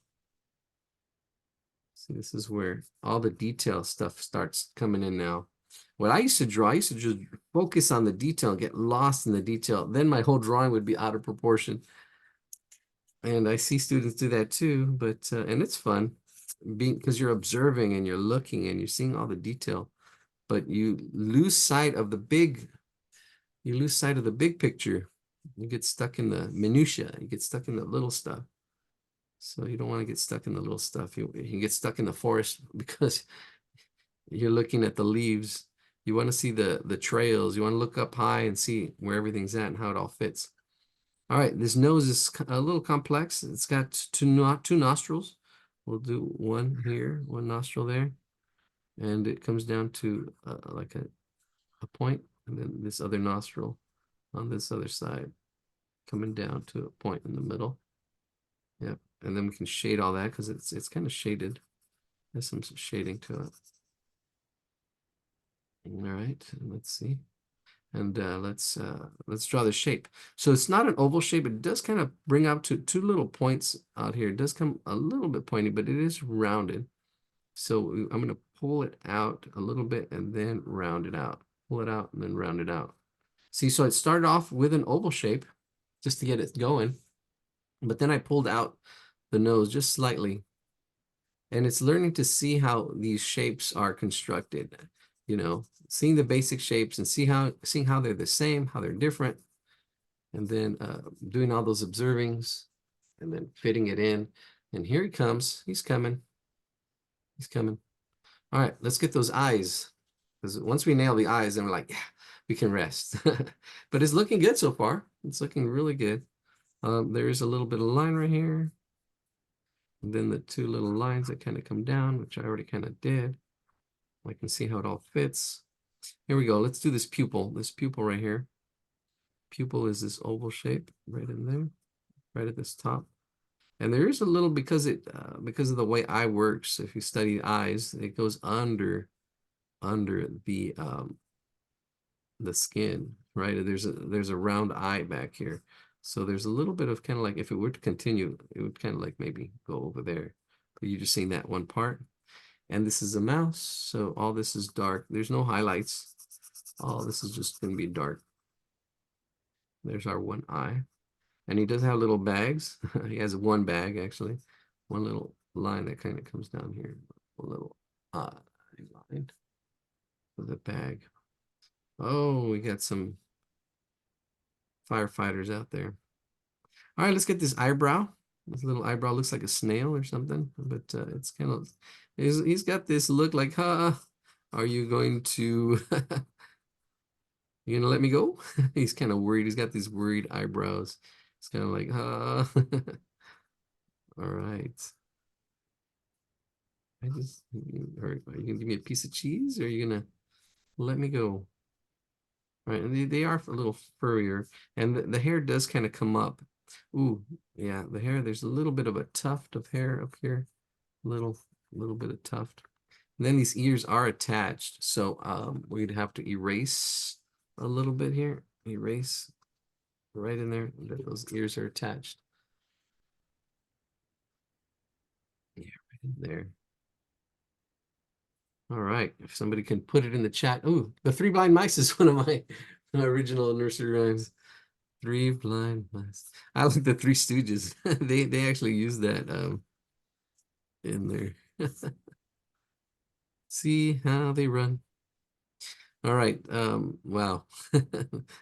See, this is where all the detail stuff starts coming in now. What I used to draw, I used to just focus on the detail, get lost in the detail. Then my whole drawing would be out of proportion. And I see students do that too, but and it's fun, because you're observing and you're looking and you're seeing all the detail, but you lose sight of the big. You lose sight of the big picture. You get stuck in the minutia. You get stuck in the little stuff. So you don't want to get stuck in the little stuff. You get stuck in the forest because you're looking at the leaves. You want to see the trails. You want to look up high and see where everything's at and how it all fits. All right, this nose is a little complex. It's got two nostrils. We'll do one here, one nostril there. And it comes down to like a point, and then this other nostril on this other side, coming down to a point in the middle. Yep, and then we can shade all that because it's kind of shaded. There's some shading to it. All right, let's see. And let's draw the shape. So it's not an oval shape. It does kind of bring out to 2 little points out here. It does come a little bit pointy, but it is rounded. So I'm going to pull it out a little bit and then round it out. Pull it out and then round it out. See, so it started off with an oval shape just to get it going. But then I pulled out the nose just slightly. And it's learning to see how these shapes are constructed, you know, seeing the basic shapes and seeing how they're the same, how they're different. And then doing all those observings and then fitting it in. And here he comes. He's coming. He's coming. All right, let's get those eyes. Because once we nail the eyes, then we're like, yeah, we can rest. But it's looking good so far. It's looking really good. There is a little bit of line right here. And then the 2 little lines that kind of come down, which I already kind of did. I can see how it all fits. Here we go. Let's do this pupil right here. Pupil is this oval shape right in there, right at this top. And there is a little, because of the way eye works, if you study eyes, it goes under the skin, right? There's a round eye back here. So there's a little bit of kind of like, if it were to continue, it would kind of like maybe go over there. But you're just seeing that one part. And this is a mouse. So all this is dark. There's no highlights. All this is just going to be dark. There's our one eye. And he does have little bags. He has one bag, actually. One little line that kind of comes down here. A little line with a bag. Oh, we got some firefighters out there. All right, let's get this eyebrow. This little eyebrow looks like a snail or something, but it's kind of, he's got this look like, huh, are you going to, you gonna let me go? He's kind of worried. He's got these worried eyebrows. It's kind of like, huh. All right. I just, are you gonna give me a piece of cheese or are you gonna let me go? Right, and they are a little furrier, and the hair does kind of come up. Ooh, yeah, the hair, there's a little bit of a tuft of hair up here, little bit of tuft. And then these ears are attached, so we'd have to erase a little bit here, erase right in there, that those ears are attached. Yeah, right in there. All right, if somebody can put it in the chat. Ooh, the Three Blind Mice is one of my original nursery rhymes. Three blind mice. I like the Three Stooges. They actually use that in there. See how they run. All right. Wow.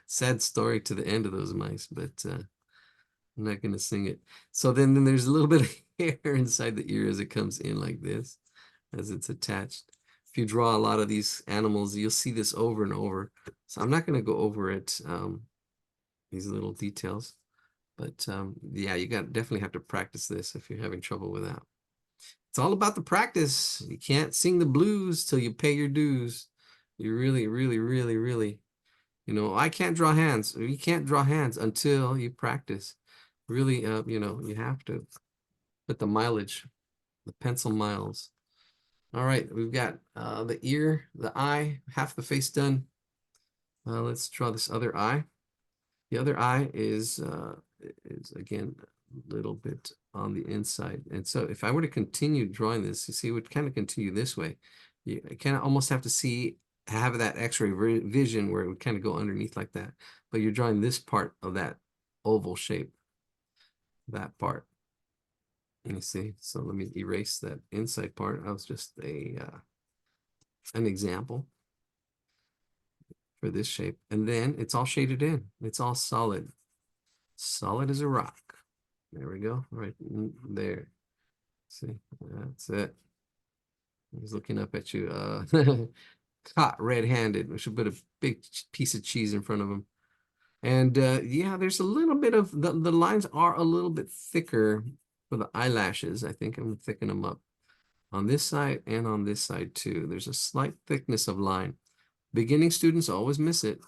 Sad story to the end of those mice, but I'm not gonna sing it. So then there's a little bit of hair inside the ear as it comes in like this, as it's attached. If you draw a lot of these animals, you'll see this over and over. So I'm not gonna go over it, these little details. But yeah, you definitely have to practice this if you're having trouble with that. It's all about the practice. You can't sing the blues till you pay your dues. You really, really, really, really, I can't draw hands. You can't draw hands until you practice. Really, you have to put the mileage, the pencil miles. All right, we've got the ear, the eye, half the face done. Let's draw this other eye. The other eye is again a little bit on the inside. And so if I were to continue drawing this, you see, it would kind of continue this way. You kind of almost have to have that X-ray vision where it would kind of go underneath like that. But you're drawing this part of that oval shape, that part. And you see, so let me erase that inside part. That was just an example for this shape. And then it's all shaded in. It's all solid. Solid as a rock. There we go, right there. See, that's it. He's looking up at you. Caught red-handed. We should put a big piece of cheese in front of him. And yeah, there's a little bit of the lines are a little bit thicker for the eyelashes. I think I'm gonna thicken them up on this side and on this side too. There's a slight thickness of line. Beginning students always miss it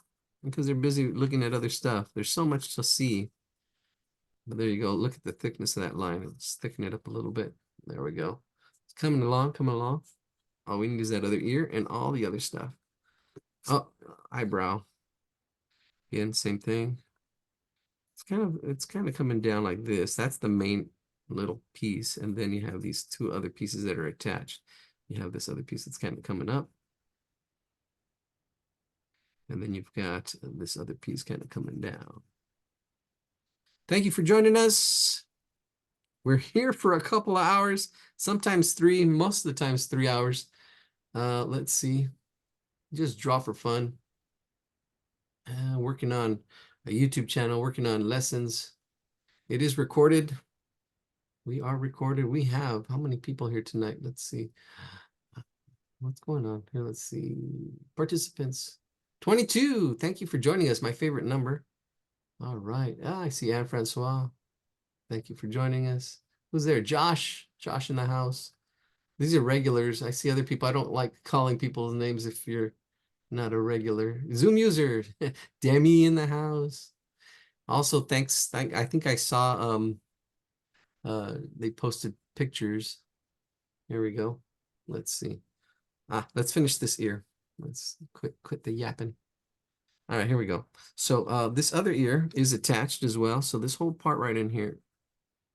because they're busy looking at other stuff. There's so much to see. But there you go. Look at the thickness of that line. Let's thicken it up a little bit. There we go. It's coming along, coming along. All we need is that other ear and all the other stuff. Oh, eyebrow. Again, same thing. It's kind of coming down like this. That's the main little piece. And then you have these two other pieces that are attached. You have this other piece that's kind of coming up. And then you've got this other piece kind of coming down. Thank you for joining us. We're here for a couple of hours, sometimes 3, most of the times 3 hours. Let's see, just draw for fun. Working on a YouTube channel, working on lessons. It is recorded. We are recorded. We have, how many people here tonight? Let's see. What's going on here? Let's see. Participants, 22. Thank you for joining us. My favorite number. All right. I see Anne-Francois. Thank you for joining us. Who's there? Josh. Josh in the house. These are regulars. I see other people. I don't like calling people's names if you're not a regular. Zoom user. Demi in the house. Also, thanks. I think I saw they posted pictures. Here we go. Let's see. Let's finish this ear. Let's quit the yapping. All right, here we go. So this other ear is attached as well. So this whole part right in here,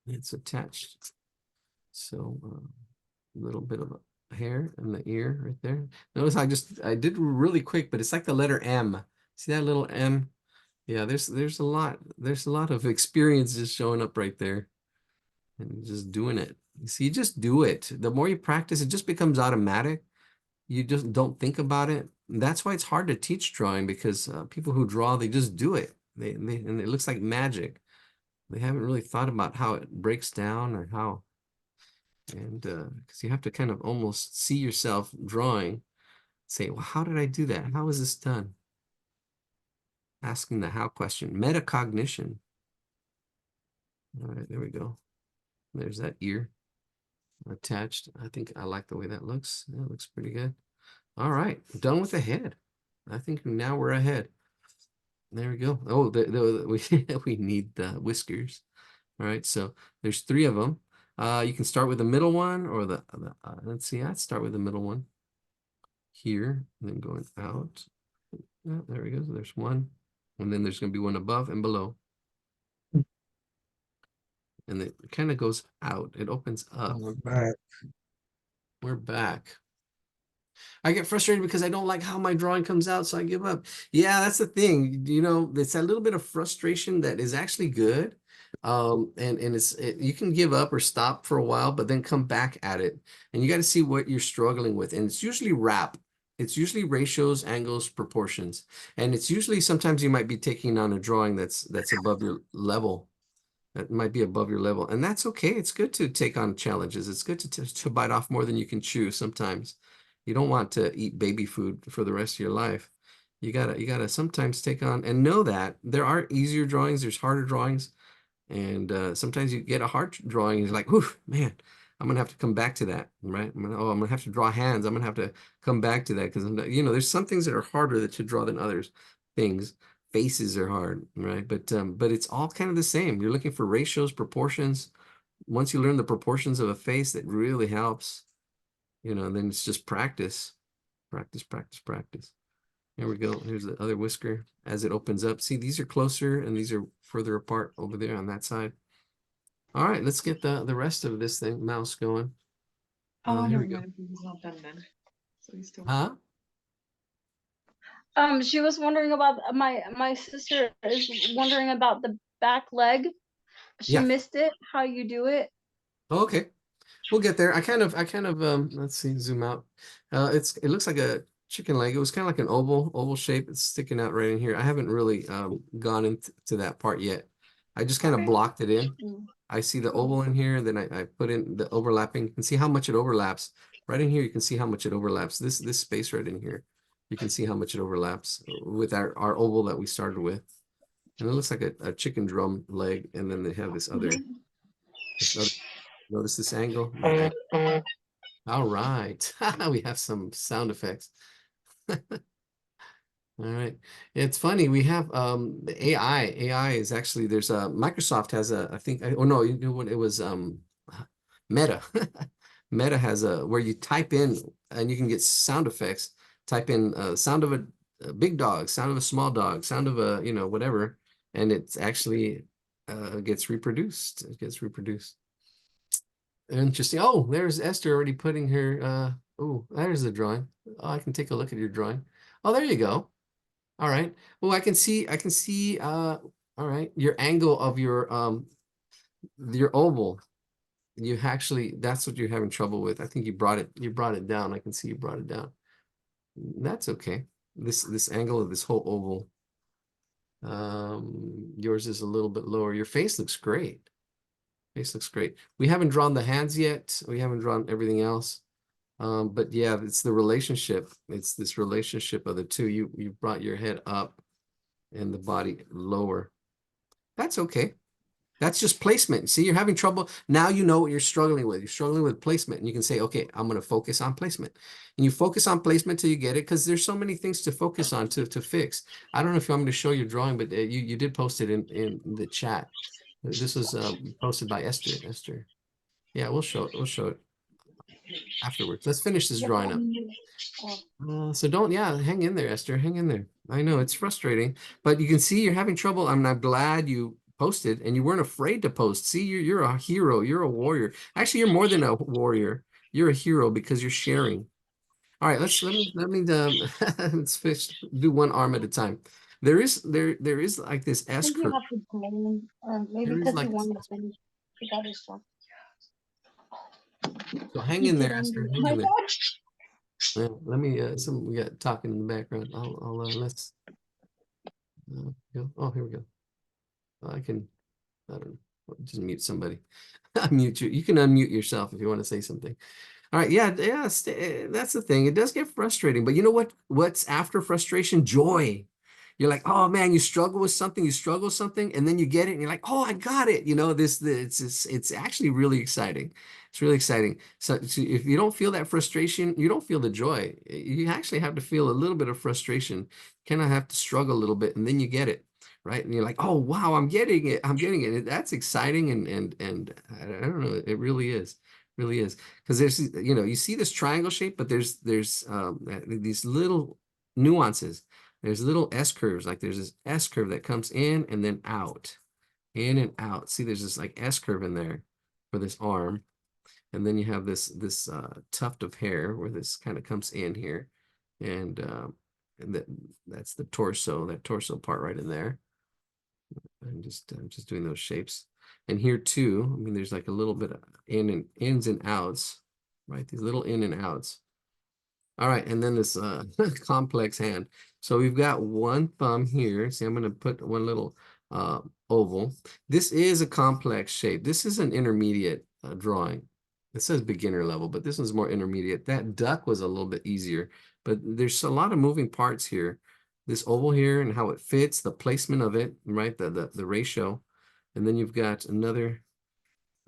it's attached. So a little bit of a hair in the ear right there. Notice I did really quick, but it's like the letter M. See that little M? Yeah, there's a lot of experience just showing up right there. And just doing it. You see, you just do it. The more you practice, it just becomes automatic. You just don't think about it. And that's why it's hard to teach drawing, because people who draw, they just do it. And it looks like magic. They haven't really thought about how it breaks down or how. And because you have to kind of almost see yourself drawing, say, well, how did I do that? How is this done? Asking the how question, metacognition. All right, there we go. There's that ear. attached. I think I like the way that looks. That looks pretty good. All right, done with the head. I think now we're ahead. There we go. Oh, we need the whiskers. All right, so there's 3 of them. You can start with the middle one or let's see, I'd start with the middle one here, and then going out. Yeah, there we go. So there's one, and then there's going to be one above and below. And it kind of goes out. It opens up. We're back. We're back. I get frustrated because I don't like how my drawing comes out, so I give up. Yeah, that's the thing. You know, it's a little bit of frustration that is actually good. And you can give up or stop for a while, but then come back at it. And you got to see what you're struggling with. And it's usually wrap. It's usually ratios, angles, proportions. And it's usually sometimes you might be taking on a drawing that's above your level. That might be above your level. And that's okay. It's good to take on challenges. It's good to bite off more than you can chew sometimes. You don't want to eat baby food for the rest of your life. You gotta sometimes take on and know that there are easier drawings, there's harder drawings, and sometimes you get a hard drawing. You're like, "Ooh, man, I'm gonna have to come back to that, right? I'm gonna have to draw hands. I'm gonna have to come back to that because there's some things that are harder to draw than others. Things, faces are hard, right? But it's all kind of the same. You're looking for ratios, proportions. Once you learn the proportions of a face, that really helps. Then it's just practice, practice, practice, practice. Here we go. Here's the other whisker as it opens up. See, these are closer and these are further apart over there on that side. All right, let's get the rest of this thing, mouse going. Oh, Here never we go. mind. He's not done then. So he's still. Huh? She was wondering about my sister is wondering about the back leg. She Yeah. missed it. How you do it? Okay. We'll get there. I kind of let's see, zoom out. It looks like a chicken leg. It was kind of like an oval shape. It's sticking out right in here. I haven't really gone into that part yet. I just kind of Okay. blocked it in. Mm. I see the oval in here, then I put in the overlapping. You can see how much it overlaps. Right in here, you can see how much it overlaps. This space right in here, you can see how much it overlaps with our oval that we started with. And it looks like a chicken drum leg, and then they have this other notice this angle? All right. We have some sound effects. All right. It's funny. We have the AI. AI is actually there's a Microsoft has a I think oh no, you know what it was Meta. Meta has a where you type in and you can get sound effects. Type in sound of a big dog, sound of a small dog, sound of a whatever, and it's actually gets reproduced. It gets reproduced. Interesting. Oh, there's Esther already putting her oh, there's the drawing. Oh, I can take a look at your drawing. Oh, there you go. All right. Well, I can see all right, your angle of your oval. You actually that's what you're having trouble with. I think you brought it down. I can see you brought it down. That's okay. This angle of this whole oval. Yours is a little bit lower. Your face looks great. Face looks great. We haven't drawn the hands yet. We haven't drawn everything else. But yeah, it's the relationship. It's this relationship of the two. You brought your head up and the body lower. That's okay. That's just placement. See, you're having trouble. Now you know what you're struggling with. You're struggling with placement. And you can say, okay, I'm going to focus on placement. And you focus on placement till you get it because there's so many things to focus on to fix. I don't know if you want me to show your drawing, but you did post it in the chat. This was posted by Esther. Yeah, we'll show it afterwards. Let's finish this drawing up. So hang in there, Esther. Hang in there. I know it's frustrating, but you can see you're having trouble. I'm glad you posted and you weren't afraid to post. See, you're a hero. You're a warrior. Actually, you're more than a warrior. You're a hero because you're sharing. All right, let me let's do one arm at a time. There is like this I S think you curve. have to go, or maybe There is because like you wanted to finish the other stuff. So hang You in there, didn't Esther. do- Hang my in there. God. Let me we got talking in the background. Let's go. Oh, here we go. I don't know, just mute somebody. Mute you. You can unmute yourself if you want to say something. All right, yeah, that's the thing. It does get frustrating, but you know what's after frustration? Joy. you're like, oh man, you struggle with something, and then you get it, and you're like, oh, I got it. You know, it's actually really exciting. It's really exciting. So if you don't feel that frustration, you don't feel the joy. You actually have to feel a little bit of frustration. Kind of have to struggle a little bit, and then you get it, right? And you're like, oh wow, I'm getting it. I'm getting it. That's exciting, and I don't know, it really is. Really is. Because there's, you know, you see this triangle shape, but there's these little nuances. There's little S curves, like there's this S curve that comes in and then out, in and out. See, there's this like S curve in there for this arm. And then you have this tuft of hair where this kind of comes in here. And that's the torso, that torso part right in there. I'm just doing those shapes. And here too, I mean, there's like a little bit of ins and outs, right? These little in and outs. All right, and then this complex hand. So we've got one thumb here. See, I'm going to put one little oval. This is a complex shape. This is an intermediate drawing. It says beginner level, but this one's more intermediate. That duck was a little bit easier, but there's a lot of moving parts here. This oval here and how it fits, the placement of it, right? The ratio. And then you've got another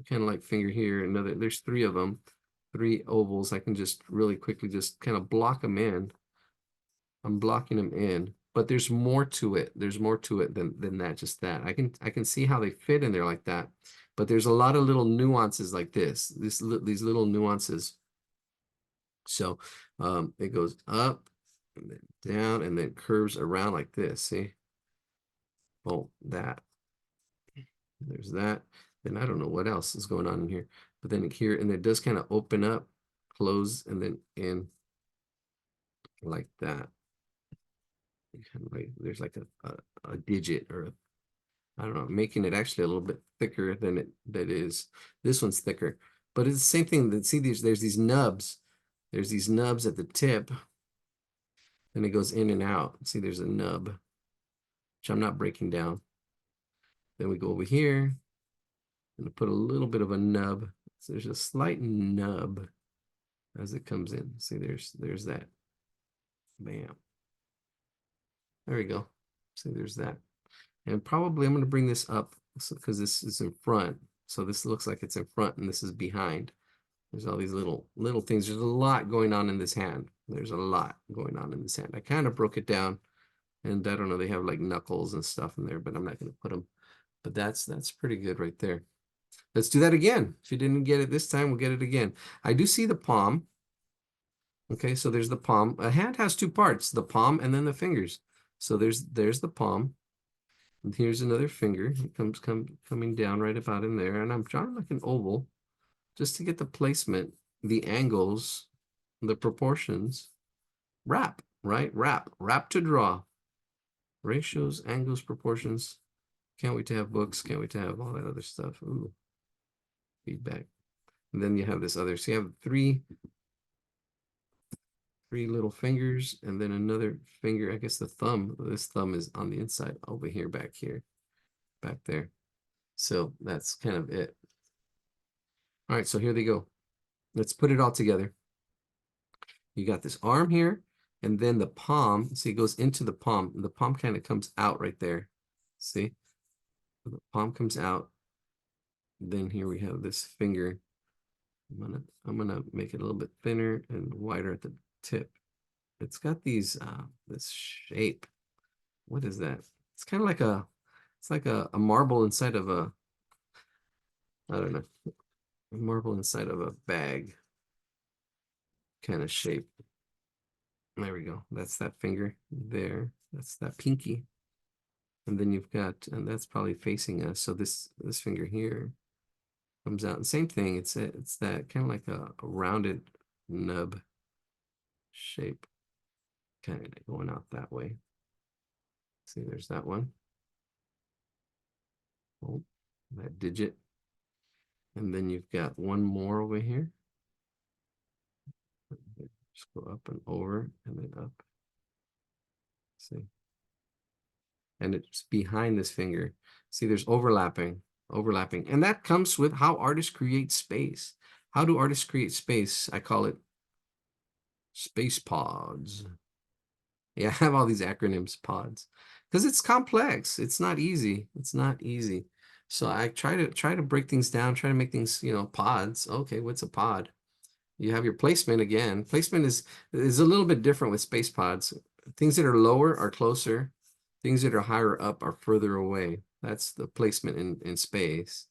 kind of like finger here, another, there's three of them. 3 ovals. I can just really quickly just kind of block them in. I'm blocking them in, but there's more to it. There's more to it than that, just that. I can see how they fit in there like that, but there's a lot of little nuances like these little nuances. So it goes up and then down and then curves around like this. See? Oh, that. There's that. Then I don't know what else is going on in here. But then here, and it does kind of open up, close, and then in like that. Kind of like there's like a digit or I don't know, making it actually a little bit thicker than that is. This one's thicker, but it's the same thing. That see there's these nubs. There's these nubs at the tip, and it goes in and out. See, there's a nub, which I'm not breaking down. Then we go over here and put a little bit of a nub. So there's a slight nub as it comes in. See, there's that. Bam. There we go. See, there's that. And probably I'm going to bring this up because this is in front. So this looks like it's in front and this is behind. There's all these little things. There's a lot going on in this hand. There's a lot going on in this hand. I kind of broke it down, and I don't know, they have like knuckles and stuff in there, but I'm not going to put them. But that's pretty good right there. Let's do that again. If you didn't get it this time, we'll get it again. I do see the palm. Okay, so there's the palm. A hand has 2 parts, the palm and then the fingers. So there's the palm. And here's another finger. It coming down right about in there. And I'm drawing like an oval just to get the placement, the angles, the proportions. Wrap, right? Wrap to draw. Ratios, angles, proportions. Can't wait to have books. Can't wait to have all that other stuff. Ooh. Feedback. And then you have this other. So you have three little fingers and then another finger. I guess the thumb. This thumb is on the inside over here, back there. So that's kind of it. All right, so here they go. Let's put it all together. You got this arm here, and then the palm. See, it goes into the palm. The palm kind of comes out right there. See? The palm comes out. Then here we have this finger. I'm gonna make it a little bit thinner and wider at the tip. It's got these this shape. What is that? It's kind of like it's like a marble inside of a, I don't know, a marble inside of a bag kind of shape. There we go. That's that finger there. That's that pinky. And then you've got, and that's probably facing us. So this finger here comes out. And same thing. It's that kind of like a rounded nub shape, kind of going out that way. See, there's that one. Oh, that digit. And then you've got one more over here. Just go up and over and then up. See. And it's behind this finger. See, there's overlapping. And that comes with how artists create space. How do artists create space? I call it space pods. Yeah, I have all these acronyms, pods, because it's complex. It's not easy. It's not easy. So I try to break things down, try to make things, pods. Okay, what's a pod? You have your placement again. Placement is a little bit different with space pods. Things that are lower are closer. Things that are higher up are further away. That's the placement in space.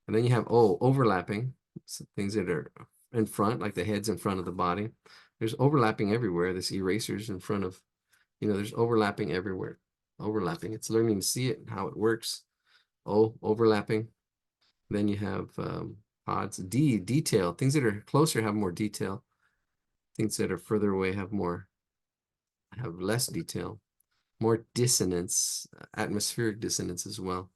And then you have overlapping. So things that are in front, like the head's in front of the body. There's overlapping everywhere. This eraser's in front of, there's overlapping everywhere. Overlapping. It's learning to see it and how it works. Overlapping. Then you have pods. Detail. Things that are closer have more detail. Things that are further away have less detail. More dissonance, atmospheric dissonance as well.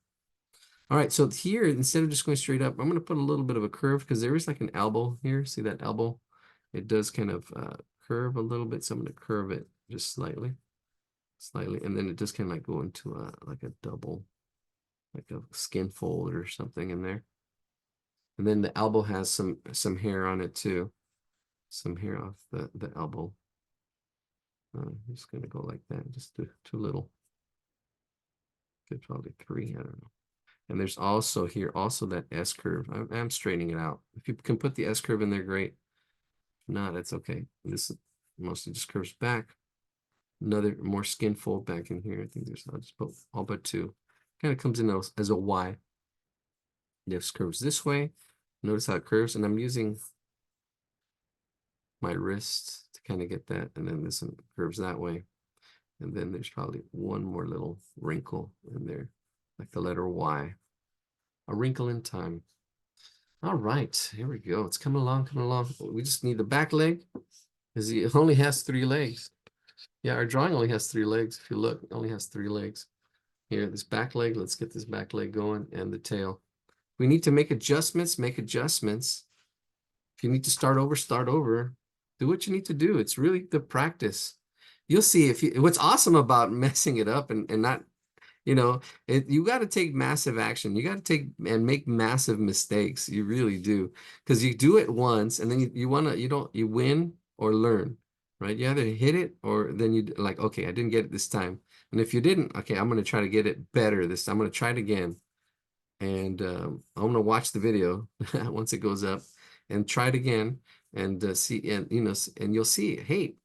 All right, so here, instead of just going straight up, I'm going to put a little bit of a curve because there is like an elbow here. See that elbow? It does kind of curve a little bit, so I'm going to curve it just slightly, and then it just kind of like go into like a double, like a skin fold or something in there. And then the elbow has some hair on it too, some hair off the elbow. I'm just going to go like that, just too little. Could probably 3, I don't know. And there's also here, that S curve. I'm straightening it out. If you can put the S curve in there, great. If not, that's okay. This mostly just curves back. Another more skin fold back in here. I think I'll just put all but 2. Kind of comes in as a Y. This curves this way. Notice how it curves, and I'm using my wrist to kind of get that. And then this one curves that way. And then there's probably one more little wrinkle in there, like the letter Y. A wrinkle in time. All right, here we go. It's coming along, coming along. We just need the back leg, because it only has 3 legs. Yeah, our drawing only has 3 legs. If you look, it only has 3 legs. Here, this back leg, let's get this back leg going, and the tail. We need to make adjustments, make adjustments. If you need to start over, start over. Do what you need to do. It's really the practice. You'll see what's awesome about messing it up and not, you got to take massive action. You got to take and make massive mistakes. You really do. Because you do it once and then you win or learn, right? You either hit it or then you like, okay, I didn't get it this time. And if you didn't, okay, I'm going to try to get it better this time. I'm going to try it again. And I'm going to watch the video once it goes up and try it again and see, and you'll see, hey,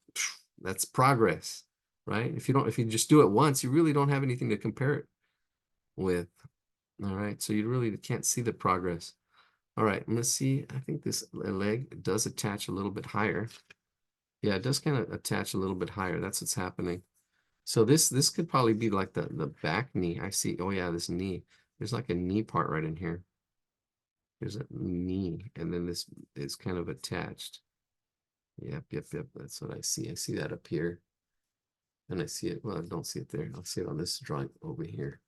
that's progress. Right? If you just do it once, you really don't have anything to compare it with. All right, so you really can't see the progress. All right, I'm gonna see. I think this leg does attach a little bit higher. Yeah, it does kind of attach a little bit higher. That's what's happening. So this could probably be like the back knee. I see. Oh yeah, this knee. There's like a knee part right in here. There's a knee, and then this is kind of attached. Yep. That's what I see. I see that up here. And I see it, well, I don't see it there. I'll see it on this drawing over here.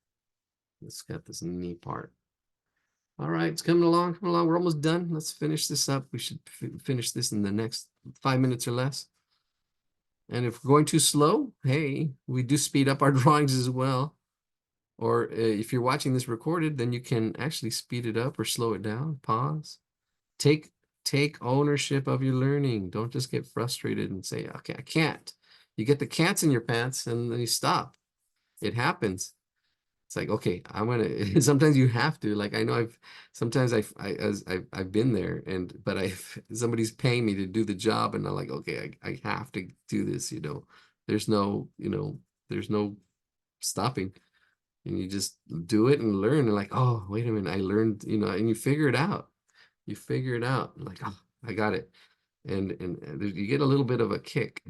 It's got this knee part. All right, it's coming along, coming along. We're almost done. Let's finish this up. We should finish this in the next 5 minutes or less. And if we're going too slow, hey, we do speed up our drawings as well. Or if you're watching this recorded, then you can actually speed it up or slow it down, pause. Take ownership of your learning. Don't just get frustrated and say, okay, I can't. You get the can'ts in your pants and then you stop. It happens. It's like, okay, I'm gonna, sometimes you have to, like, I know I've been there but somebody's paying me to do the job and I'm like, okay, I have to do this, there's no, there's no stopping, and you just do it and learn and like, oh, wait a minute, I learned, and you figure it out, like, oh, I got it. And you get a little bit of a kick.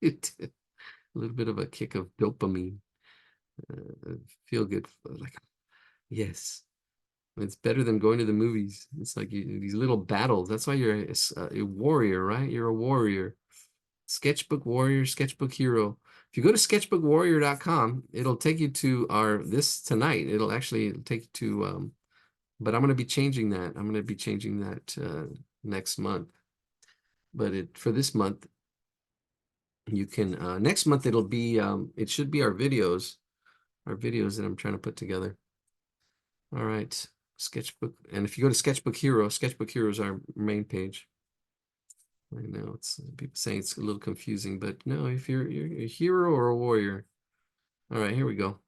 A little bit of a kick of dopamine. Feel good, like, yes, it's better than going to the movies. It's like these little battles. That's why you're a warrior, right? You're a warrior. Sketchbook warrior, sketchbook hero. If you go to sketchbookwarrior.com, it'll take you to this tonight. It'll actually take you to but I'm going to be changing that. I'm going to be changing that next month. But for this month, you can next month it'll be it should be our videos that I'm trying to put together. All right, sketchbook. And if you go to Sketchbook Hero is our main page. I know it's people saying it's a little confusing, but no, if you're a hero or a warrior. All right, here we go.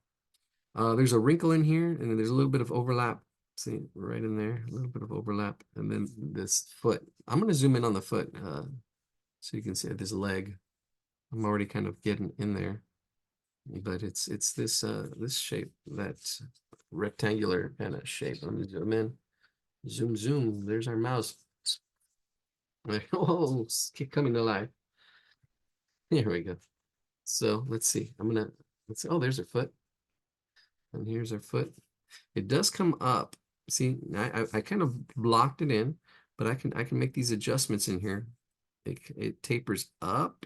There's a wrinkle in here, and then there's a little bit of overlap. See, right in there, a little bit of overlap, and then this foot. I'm gonna zoom in on the foot, so you can see this leg. I'm already kind of getting in there, but it's this this shape, that rectangular kind of shape. Let me zoom in. Zoom. There's our mouse. Oh, keep coming to life. Here we go. So let's see. Let's see. Oh, there's her foot. And here's her foot. It does come up. See, I kind of blocked it in, but I can make these adjustments in here. It tapers up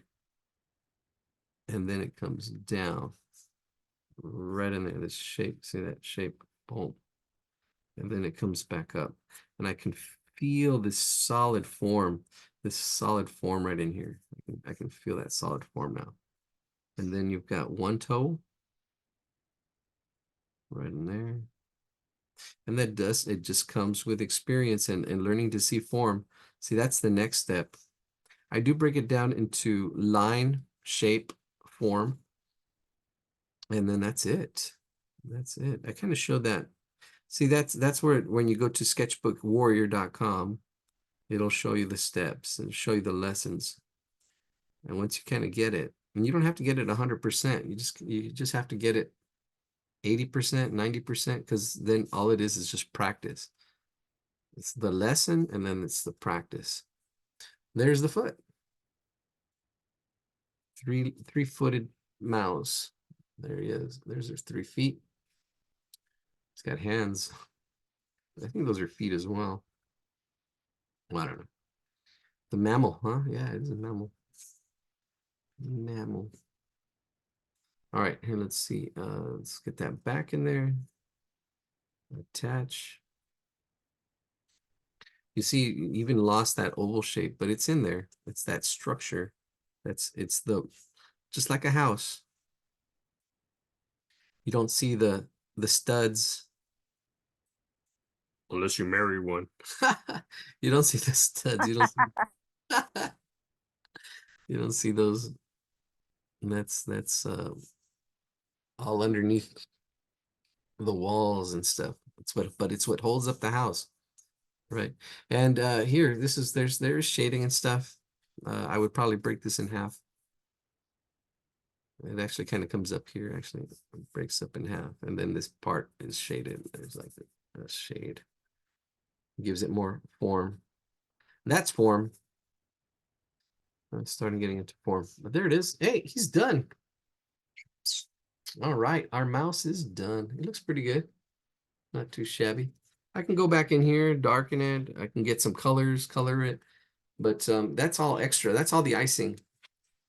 and then it comes down right in there. This shape, see that shape? Boom. And then it comes back up. And I can feel this solid form right in here. I can feel that solid form now. And then you've got one toe right in there. And it just comes with experience and learning to see form. See, that's the next step. I do break it down into line, shape, form. And then that's it. That's it. I kind of showed that. See, that's where when you go to sketchbookwarrior.com, it'll show you the steps and show you the lessons. And once you kind of get it, and you don't have to get it 100%, you just have to get it 80%, 90%, because then all it is just practice. It's the lesson and then it's the practice. There's the foot. Three-footed mouse. There he is. There's his 3 feet. He's got hands. I think those are feet as well. Well, I don't know. The mammal, huh? Yeah, it is a mammal. Mammal. All right, here, let's see. Let's get that back in there. Attach. You see, you even lost that oval shape, but it's in there. It's that structure. It's just like a house. You don't see the studs unless you marry one. You don't see the studs. You don't see those. And that's all underneath the walls and stuff. But it's what holds up the house. Right. And here, there's shading and stuff. I would probably break this in half. It actually kind of comes up here, actually. It breaks up in half. And then this part is shaded. There's like a shade. It gives it more form. That's form. I'm starting getting into form. But there it is. Hey, he's done. All right, our mouse is done. It looks pretty good. Not too shabby. I can go back in here, darken it. I can get some colors, color it. But that's all extra. That's all the icing.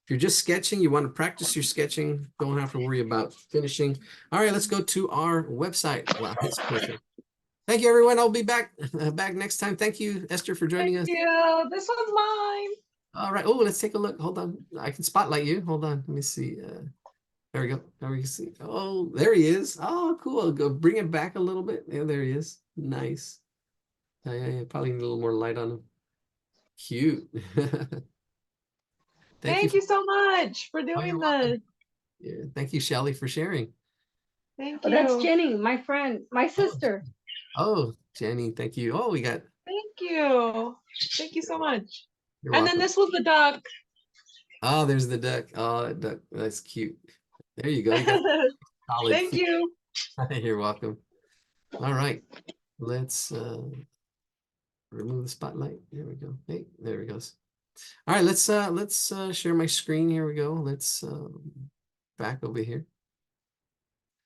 If you're just sketching, you want to practice your sketching, don't have to worry about finishing. All right, let's go to our website. Wow, that's perfect. Thank you, everyone. I'll be back next time. Thank you, Esther, for joining us. Thank you. This one's mine. All right. Oh, let's take a look. Hold on. I can spotlight you. Hold on. Let me see. There we go. There we see. Oh, there he is. Oh, cool. Go bring it back a little bit. Yeah, there he is. Nice. Yeah, probably need a little more light on him. Cute. Thank you so much for you're doing welcome. this. Yeah, thank you, Shelly, for sharing. Thank Oh, you. that's Jenny, my friend, my sister. Oh, Jenny, thank you. Oh, we got. Thank you. Thank you so much. You're And welcome. then this was the duck. Oh, there's the duck. Oh, that duck. That's cute. There you go. You got solid Thank feet. you. You're welcome. All right. Let's remove the spotlight. There we go. Hey, there it goes. All right, let's share my screen. Here we go. Let's back over here.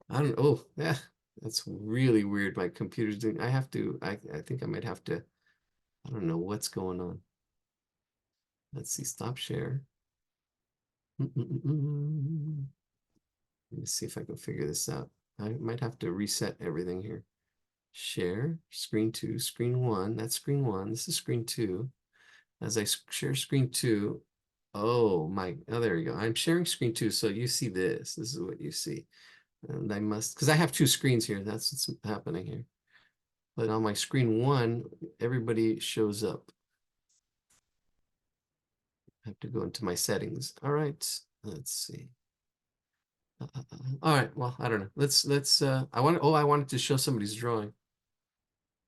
I don't. Oh, yeah, that's really weird. My computer's doing. I think I might have to. I don't know what's going on. Let's see. Stop share. Let me see if I can figure this out. I might have to reset everything here. Share screen 2, screen 1. That's screen 1. This is screen 2. As I share screen 2, oh, there we go. I'm sharing screen 2, so you see this. This is what you see. And I must, because I have 2 screens here. That's what's happening here. But on my screen 1, everybody shows up. have to go into my settings. All right, let's see. All right, well, I don't know. Let's I wanted to show somebody's drawing.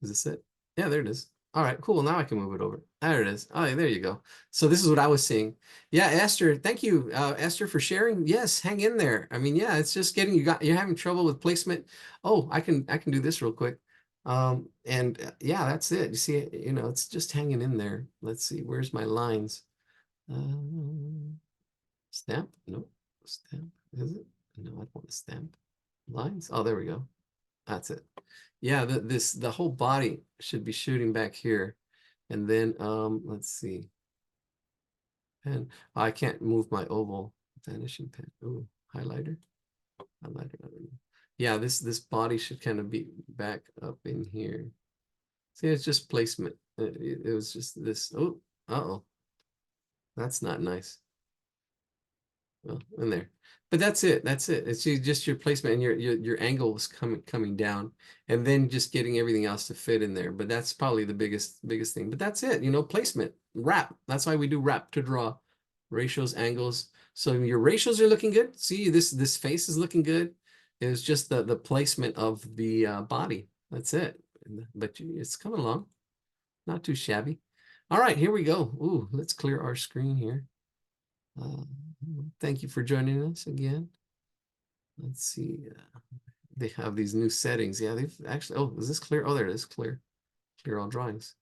Is this it? Yeah, there it is. All right, cool. Now I can move it over. There it is. Oh, yeah, there you go. So this is what I was seeing. Yeah, Esther, thank you, Esther, for sharing. Yes, hang in there. I mean, yeah, it's just getting you're having trouble with placement. Oh, I can do this real quick. Yeah, that's it. You see, it's just hanging in there. Let's see, where's my lines? Stamp? No, stamp. Is it? No, I don't want to stamp. Lines? Oh, there we go. That's it. Yeah, the whole body should be shooting back here. And then let's see. Pen. I can't move my oval vanishing pen. Ooh, highlighter. Highlighter. I don't know. Yeah, this body should kind of be back up in here. See, it's just placement. It was just this. Oh, uh-oh. That's not nice. Well, in there. But that's it. That's it. It's just your placement and your angle was coming down, and then just getting everything else to fit in there. But that's probably the biggest thing. But that's it. Placement, wrap. That's why we do wrap to draw, ratios, angles. So your ratios are looking good. See, this face is looking good. It's just the placement of the body. That's it. But it's coming along. Not too shabby. All right, here we go. Ooh, let's clear our screen here. Thank you for joining us again. Let's see. They have these new settings. Yeah, they've actually. Oh, is this clear? Oh, there it is. Clear. Clear all drawings.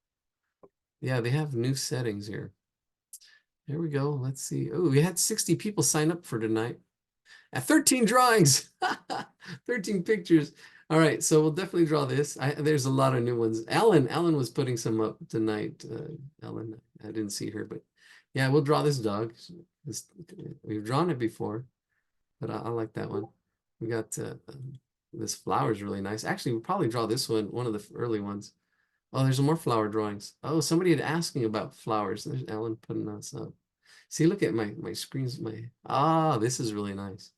Yeah, they have new settings here. Here we go. Let's see. Oh, we had 60 people sign up for tonight. 13 drawings. 13 pictures. All right, so we'll definitely draw this. There's a lot of new ones. Ellen was putting some up tonight. Ellen, I didn't see her, but yeah, we'll draw this dog. We've drawn it before, but I like that one. We got this flower is really nice. Actually, we'll probably draw this one of the early ones. Oh, there's more flower drawings. Oh, somebody had asking about flowers. There's Ellen putting us up. See, look at my screens. This is really nice.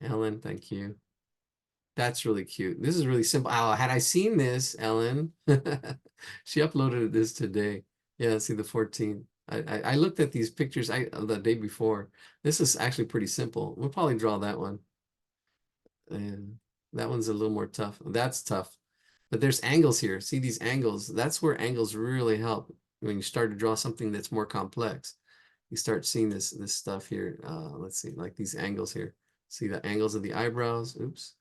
Ellen, thank you. That's really cute. This is really simple. Oh, had I seen this, Ellen, she uploaded this today. Yeah, see the 14th. I looked at these pictures the day before. This is actually pretty simple. We'll probably draw that one. And that one's a little more tough. That's tough. But there's angles here. See these angles? That's where angles really help when you start to draw something that's more complex. You start seeing this stuff here. Let's see, like these angles here. See the angles of the eyebrows. Oops.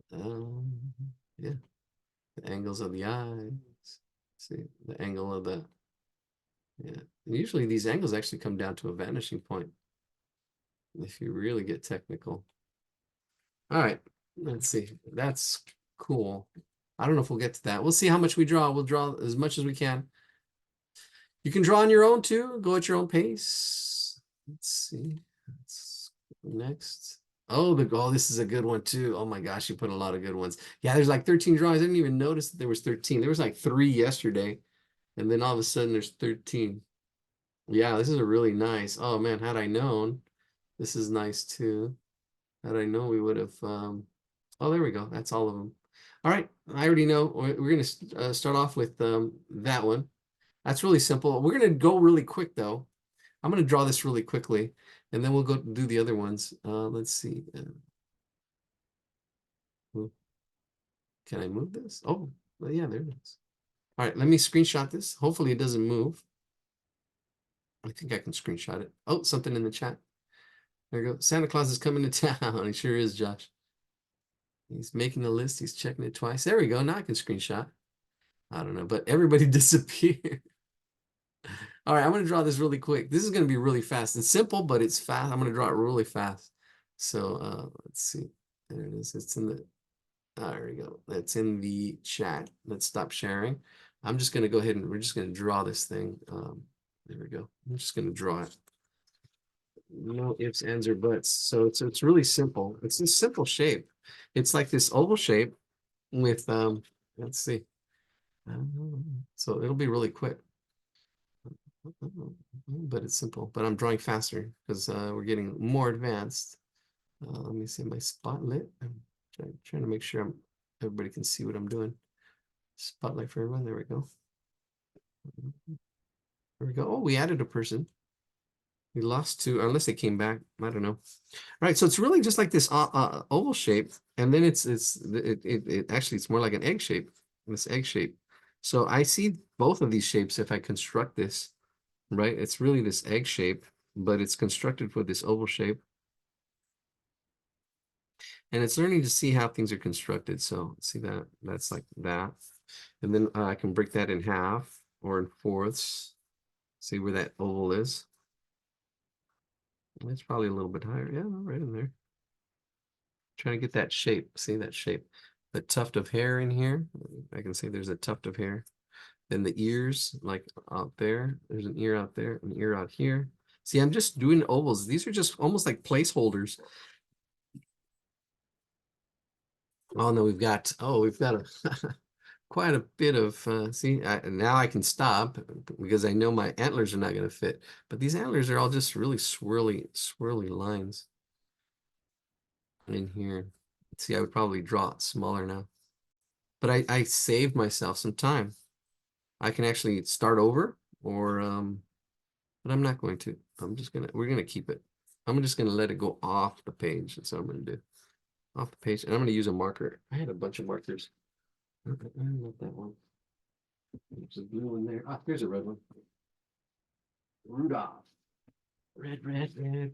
Yeah, the angles of the eyes. See the angle of the, yeah. And usually these angles actually come down to a vanishing point if you really get technical. All right, let's see. That's cool. I don't know if we'll get to that. We'll see how much we draw. We'll draw as much as we can. You can draw on your own too. Go at your own pace. Let's see. Next. Oh, this is a good one too. Oh my gosh, you put a lot of good ones. Yeah, there's like 13 drawings. I didn't even notice that there was 13. There was like 3 yesterday, and then all of a sudden there's 13. Yeah, this is a really nice. Oh man, had I known, this is nice too. Had I known, we would have. Oh, there we go. That's all of them. All right, I already know. We're gonna start off with that one. That's really simple. We're gonna go really quick though. I'm gonna draw this really quickly, and then we'll go do the other ones. Let's see. Can I move this? Oh, well, yeah, there it is. All right, let me screenshot this. Hopefully it doesn't move. I think I can screenshot it. Oh, something in the chat. There you go. Santa Claus is coming to town. He sure is, Josh. He's making the list. He's checking it twice. There we go. Now I can screenshot. I don't know, but everybody disappeared. All right, I'm going to draw this really quick. This is going to be really fast. It's simple, but it's fast. I'm going to draw it really fast. So let's see. There it is. It's in the, there we go. That's in the chat. Let's stop sharing. I'm just going to go ahead and we're just going to draw this thing. There we go. I'm just going to draw it. No ifs, ands, or buts. So it's really simple. It's a simple shape. It's like this oval shape with let's see. So it'll be really quick. But it's simple. But I'm drawing faster because we're getting more advanced. Let me see my spotlight. I'm trying to make sure everybody can see what I'm doing. Spotlight for everyone. There we go. There we go. Oh, we added a person. We lost two, unless they came back. I don't know. All right, so it's really just like this oval shape, and then it actually it's more like an egg shape. This egg shape. So I see both of these shapes if I construct this, right? It's really this egg shape, but it's constructed with this oval shape. And it's learning to see how things are constructed. So see that that's like that. And then I can break that in half or in fourths. See where that oval is. It's probably a little bit higher. Yeah, right in there. Trying to get that shape. See that shape. The tuft of hair in here. I can see there's a tuft of hair. Then the ears, like out there. There's an ear out there, an ear out here. See, I'm just doing ovals. These are just almost like placeholders. Oh no, we've got a quite a bit of see now I can stop because I know my antlers are not going to fit, but these antlers are all just really swirly lines in here. See, I would probably draw it smaller now, but I saved myself some time. I can actually start over, or but I'm not going to. We're gonna keep it. I'm just gonna let it go off the page. That's what I'm gonna do, off the page, and I'm gonna use a marker. I had a bunch of markers. Not that one. There's a blue one there. Ah, here's a red one. Rudolph. Red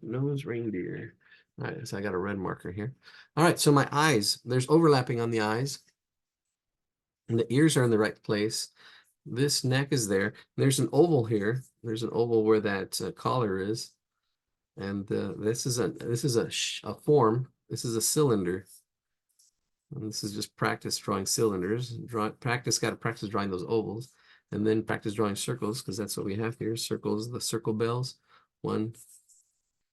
nose reindeer. All right, so I got a red marker here. All right, so my eyes, there's overlapping on the eyes. And the ears are in the right place. This neck is there. There's an oval here. There's an oval where that collar is. And this is a form. This is a cylinder. And this is just practice drawing cylinders. Got to practice drawing those ovals. And then practice drawing circles, because that's what we have here. Circles, the circle bells. 1,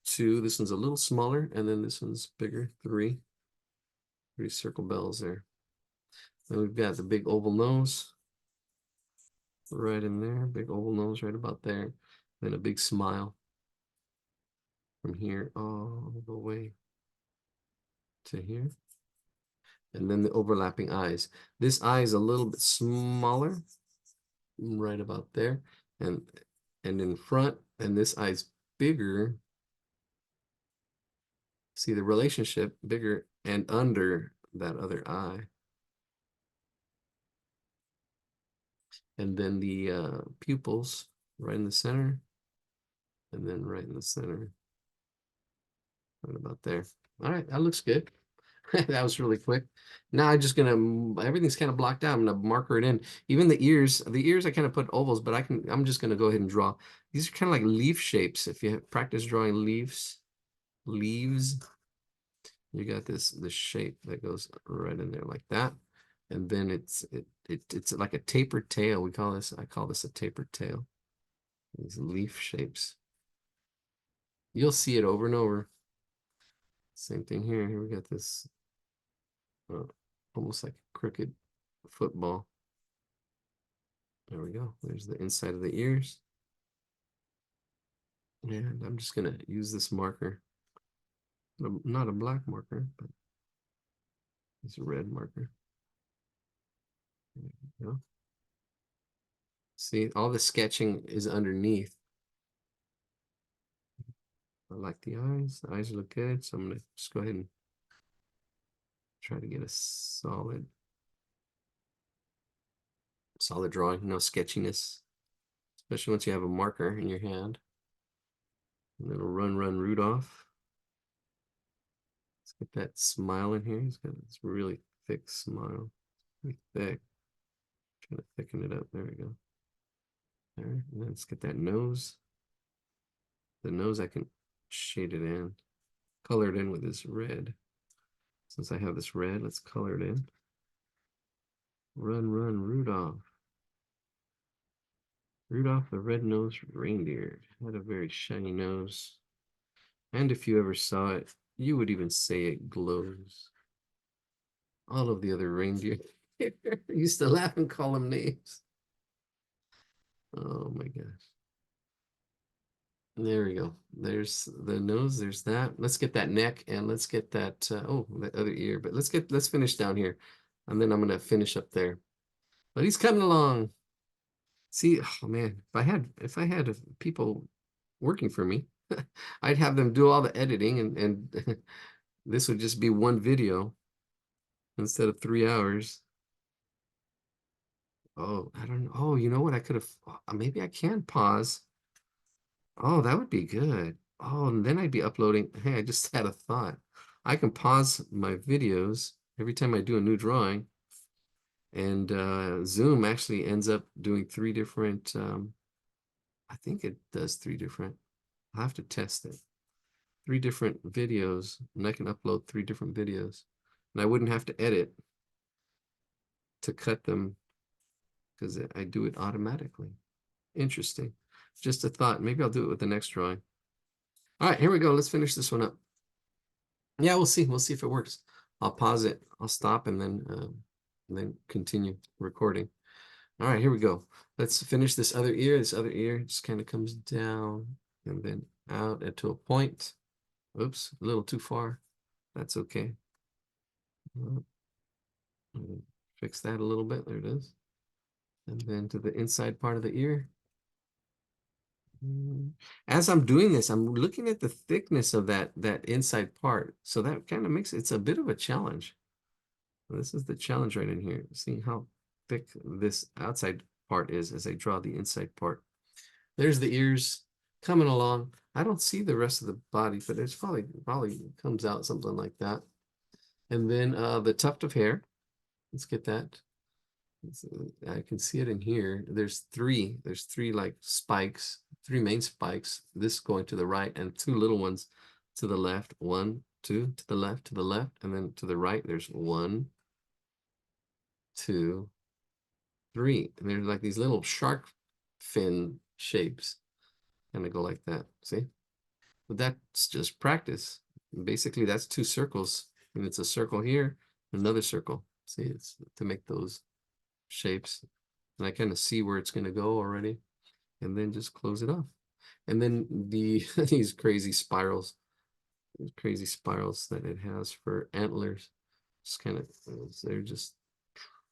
2. This one's a little smaller, and then this one's bigger. 3. 3 circle bells there. Then we've got the big oval nose right in there. Big oval nose right about there. Then a big smile from here all the way to here. And then the overlapping eyes. This eye is a little bit smaller, right about there, and in front, and this eye's bigger. See the relationship, bigger and under that other eye. And then the pupils right in the center, and then right in the center, right about there. All right, that looks good. That was really quick. Now I'm just gonna, everything's kind of blocked out. I'm gonna marker it in. Even the ears I kind of put ovals, but I'm just gonna go ahead and draw. These are kind of like leaf shapes. If you practice drawing leaves, you got this shape that goes right in there like that. And then it's like a tapered tail. I call this a tapered tail. These leaf shapes. You'll see it over and over. Same thing here. Here we got this almost like a crooked football. There we go. There's the inside of the ears. And I'm just gonna use this marker. Not a black marker, but it's a red marker. There we go. See, all the sketching is underneath. I like the eyes. The eyes look good, so I'm gonna just go ahead and try to get a solid drawing, no sketchiness, especially once you have a marker in your hand. And it'll run Rudolph. Let's get that smile in here. He's got this really thick smile, really thick. Trying to thicken it up. There we go. All right, and let's get that nose. The nose I can shade it in, color it in with this red. Since I have this red, let's color it in. Run, Rudolph. Rudolph the red-nosed reindeer had a very shiny nose. And if you ever saw it, you would even say it glows. All of the other reindeer used to laugh and call them names. Oh my gosh. There we go. There's the nose, there's that. Let's get that neck, and let's get that that other ear. But let's finish down here. And then I'm gonna finish up there. But he's coming along. See, oh man, if I had people working for me, I'd have them do all the editing and this would just be one video instead of 3 hours. Oh, I don't know. Oh, you know what? I could have, maybe I can pause. Oh, that would be good. Oh, and then I'd be uploading. Hey, I just had a thought. I can pause my videos every time I do a new drawing. And Zoom actually ends up doing three different, I think it does three different. I'll have to test it. Three different videos, and I can upload three different videos. And I wouldn't have to edit to cut them because I do it automatically. Interesting. Just a thought. Maybe I'll do it with the next drawing. All right, here we go. Let's finish this one up. Yeah, we'll see. We'll see if it works. I'll pause it. I'll stop and then continue recording. All right, here we go. Let's finish this other ear. This other ear just kind of comes down and then out and to a point. Oops, a little too far. That's okay. Fix that a little bit. There it is. And then to the inside part of the ear. As I'm doing this, I'm looking at the thickness of that inside part. So that kind of makes it's a bit of a challenge. This is the challenge right in here. Seeing how thick this outside part is as I draw the inside part. There's the ears coming along. I don't see the rest of the body, but it's probably comes out something like that. And then the tuft of hair. Let's get that. I can see it in here. There's three like spikes, three main spikes. This going to the right and two little ones to the left. One, two, to the left, and then to the right. There's one, two, three. And there's like these little shark fin shapes. Kind of go like that. See? But that's just practice. Basically, that's two circles. And it's a circle here, another circle. See, it's to make those shapes. And I kind of see where it's going to go already. And then just close it off. And then these crazy spirals that it has for antlers. Just kind of,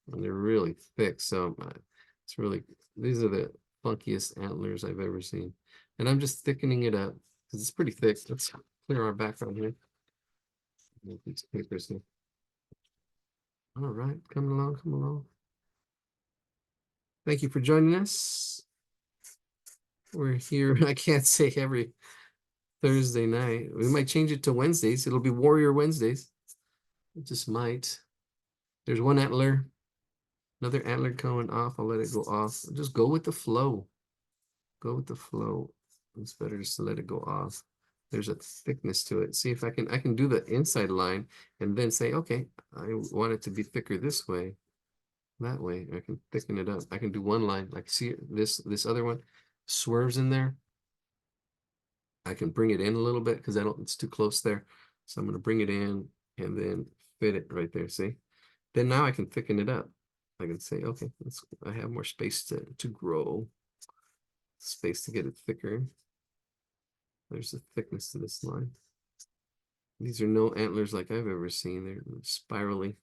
they're really thick. So it's really, these are the funkiest antlers I've ever seen. And I'm just thickening it up because it's pretty thick. Let's clear our background here. These papers here. All right, come along. Thank you for joining us. We're here, I can't say every Thursday night. We might change it to Wednesdays. It'll be Warrior Wednesdays. It just might. There's one antler, another antler going off. I'll let it go off. Just go with the flow. Go with the flow. It's better just to let it go off. There's a thickness to it. See if I can do the inside line and then say, okay, I want it to be thicker this way. That way I can thicken it up. I can do one line. Like see this other one swerves in there. I can bring it in a little bit because it's too close there. So I'm going to bring it in and then fit it right there. See? Then now I can thicken it up. I can say, okay, I have more space to grow. Space to get it thicker. There's the thickness to this line. These are no antlers like I've ever seen. They're spirally.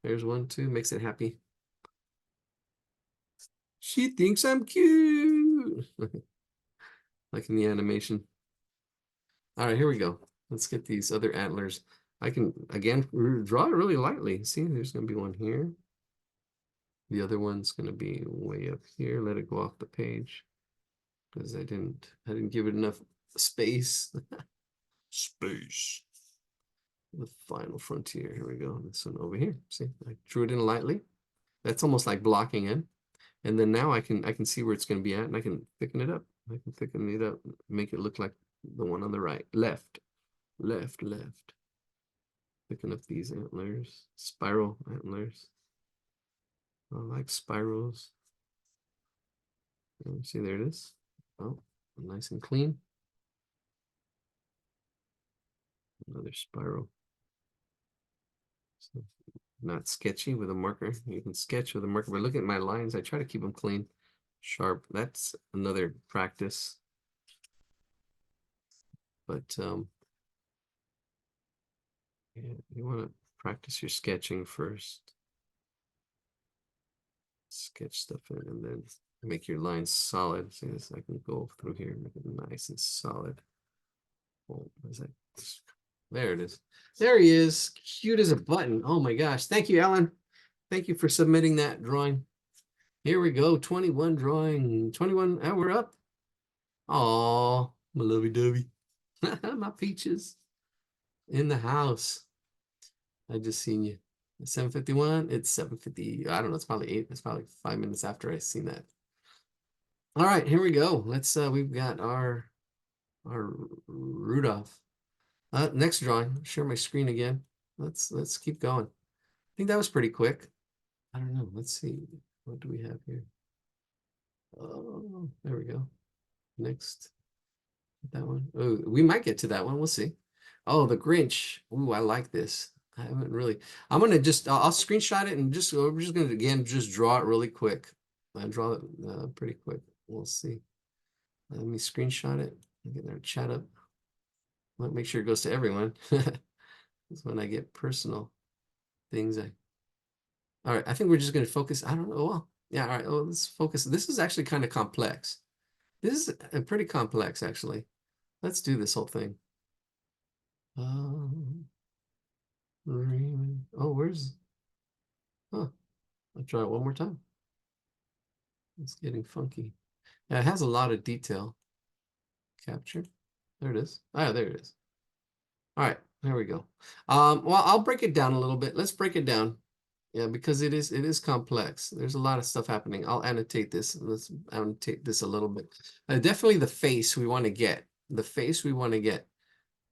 There's one too. Makes it happy. She thinks I'm cute. Like in the animation. All right, here we go. Let's get these other antlers. I can, again, draw it really lightly. See, there's going to be one here. The other one's going to be way up here. Let it go off the page because I didn't give it enough space. Space. The final frontier. Here we go. This one over here. See, I drew it in lightly. That's almost like blocking in. And then now I can see where it's going to be at, and I can thicken it up. I can thicken it up, make it look like the one on the right. Left. Thicken up these antlers. Spiral antlers. I like spirals. See, there it is. Oh, nice and clean. Another spiral. So not sketchy with a marker. You can sketch with a marker, but look at my lines. I try to keep them clean, sharp. That's another practice. But yeah, you want to practice your sketching first. Sketch stuff in and then Make your lines solid. See this? I can go through here, make it nice and solid. Oh, is that? There it is. There he is. Cute as a button. Oh my gosh. Thank you, Ellen. Thank you for submitting that drawing. Here we go. 21 drawing. 21. Oh, we're up. Oh, my lovey dovey. My peaches in the house. I just seen you. 7:51. It's 7:50. I don't know. It's probably 8. It's probably 5 minutes after I seen that. All right, here we go. Let's we've got our Rudolph. Next drawing. Share my screen again. Let's keep going. I think that was pretty quick. I don't know. Let's see. What do we have here? Oh, there we go. Next. That one. Oh, we might get to that one. We'll see. Oh, the Grinch. Ooh, I like this. I haven't really. I'm gonna just. I'll screenshot it and just. We're just gonna again just draw it really quick. I draw it pretty quick. We'll see. Let me screenshot it. Get our chat up. Let make sure it goes to everyone. That's when I get personal things. All right. I think we're just gonna focus. I don't know. Well, yeah. All right. Oh, let's focus. This is actually kind of complex. This is pretty complex, actually. Let's do this whole thing. Oh, where's? Huh. I'll try it one more time. It's getting funky. Yeah, it has a lot of detail. Capture. There it is. Ah, there it is. All right, there we go. Well, I'll break it down a little bit. Let's break it down. Yeah, because it is complex. There's a lot of stuff happening. I'll annotate this. Let's annotate this a little bit. Definitely the face we want to get. The face we want to get.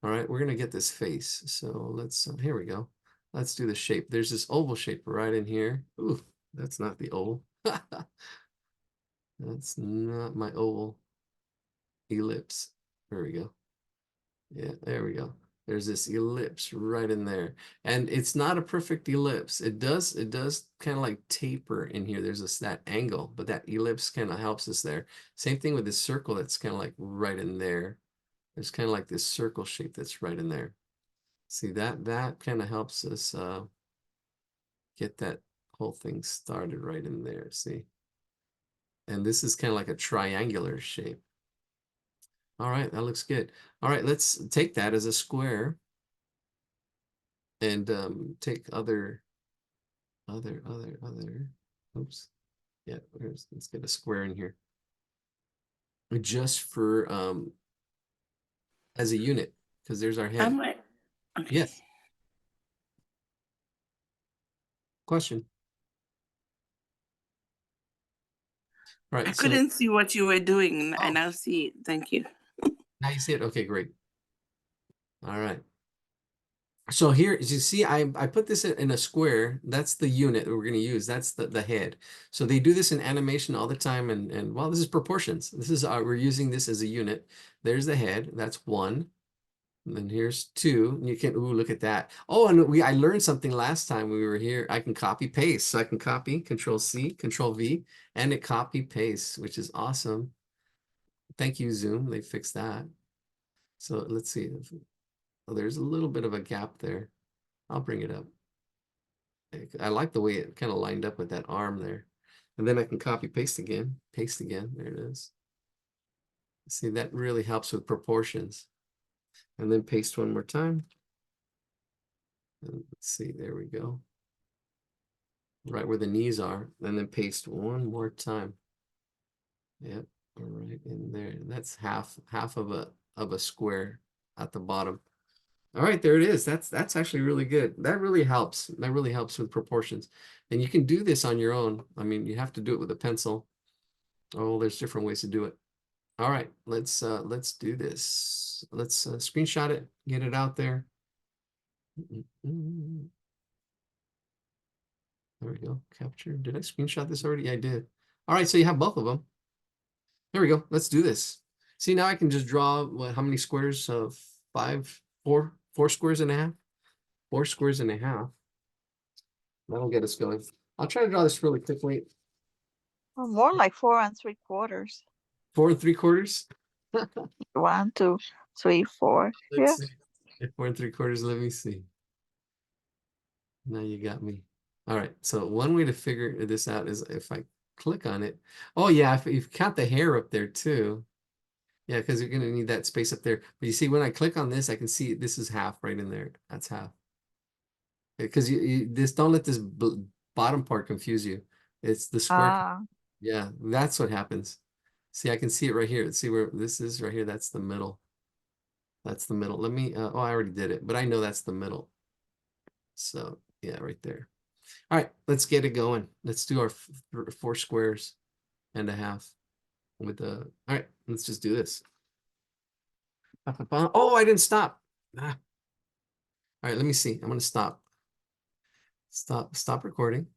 All right, we're gonna get this face. So let's. Here we go. Let's do the shape. There's this oval shape right in here. Ooh, that's not the oval. That's not my oval. Ellipse. There we go. Yeah, there we go. There's this ellipse right in there. And it's not a perfect ellipse. It does kind of like taper in here. There's that angle, but that ellipse kind of helps us there. Same thing with this circle that's kind of like right in there. There's kind of like this circle shape that's right in there. See that kind of helps us get that whole thing started right in there. See? And this is kind of like a triangular shape. All right, that looks good. All right, let's take that as a square and take other. Oops. Yeah, let's get a square in here. Just for as a unit, because there's our head. Okay. Yes. Question. All right, I so couldn't see what you were doing. I Oh. now see it. Thank you. now you see it. Okay, great. All right. So here, as you see, I put this in a square. That's the unit that we're going to use. That's the head. So they do this in animation all the time. And well, this is proportions. This is we're using this as a unit. There's the head. That's 1. And then here's 2. And you can, ooh, look at that. Oh, and I learned something last time we were here. I can copy paste. So I can copy, Control C, Control V, and it copy paste, which is awesome. Thank you, Zoom. They fixed that. So let's see. Oh, there's a little bit of a gap there. I'll bring it up. I like the way it kind of lined up with that arm there. And then I can copy paste again. Paste again. There it is. See, that really helps with proportions. And then paste one more time. And let's see, there we go. Right where the knees are. And then paste one more time. Yep, right in there. That's half of a square at the bottom. All right, there it is. That's actually really good. That really helps. That really helps with proportions. And you can do this on your own. I mean, you have to do it with a pencil. Oh, there's different ways to do it. All right, let's do this. Let's screenshot it, get it out there. There we go. Capture. Did I screenshot this already? I did. All right, so you have both of them. There we go. Let's do this. See, now I can just draw how many squares of 4 squares and a half. 4 squares and a half. That'll get us going. I'll try to draw this really quickly. Well, more like 4 3/4. 4 3/4. 1, 2, 3, 4. Yeah. Let's see. 4 3/4. Let me see. Now you got me. All right. So one way to figure this out is if I click on it. Oh yeah, if you count the hair up there too. Yeah, because you're gonna need that space up there. But you see, when I click on this, I can see this is half right in there. That's half. Because this, don't let this bottom part confuse you. It's the square. Ah, Yeah, that's what happens. See, I can see it right here. See where this is right here. That's the middle. That's the middle. Let me, oh, I already did it, but I know that's the middle. So yeah, right there. All right, let's get it going. Let's do our 4 squares and a half with the, all right, let's just do this. Oh, I didn't stop. Ah. All right, let me see. I'm gonna stop. Stop recording.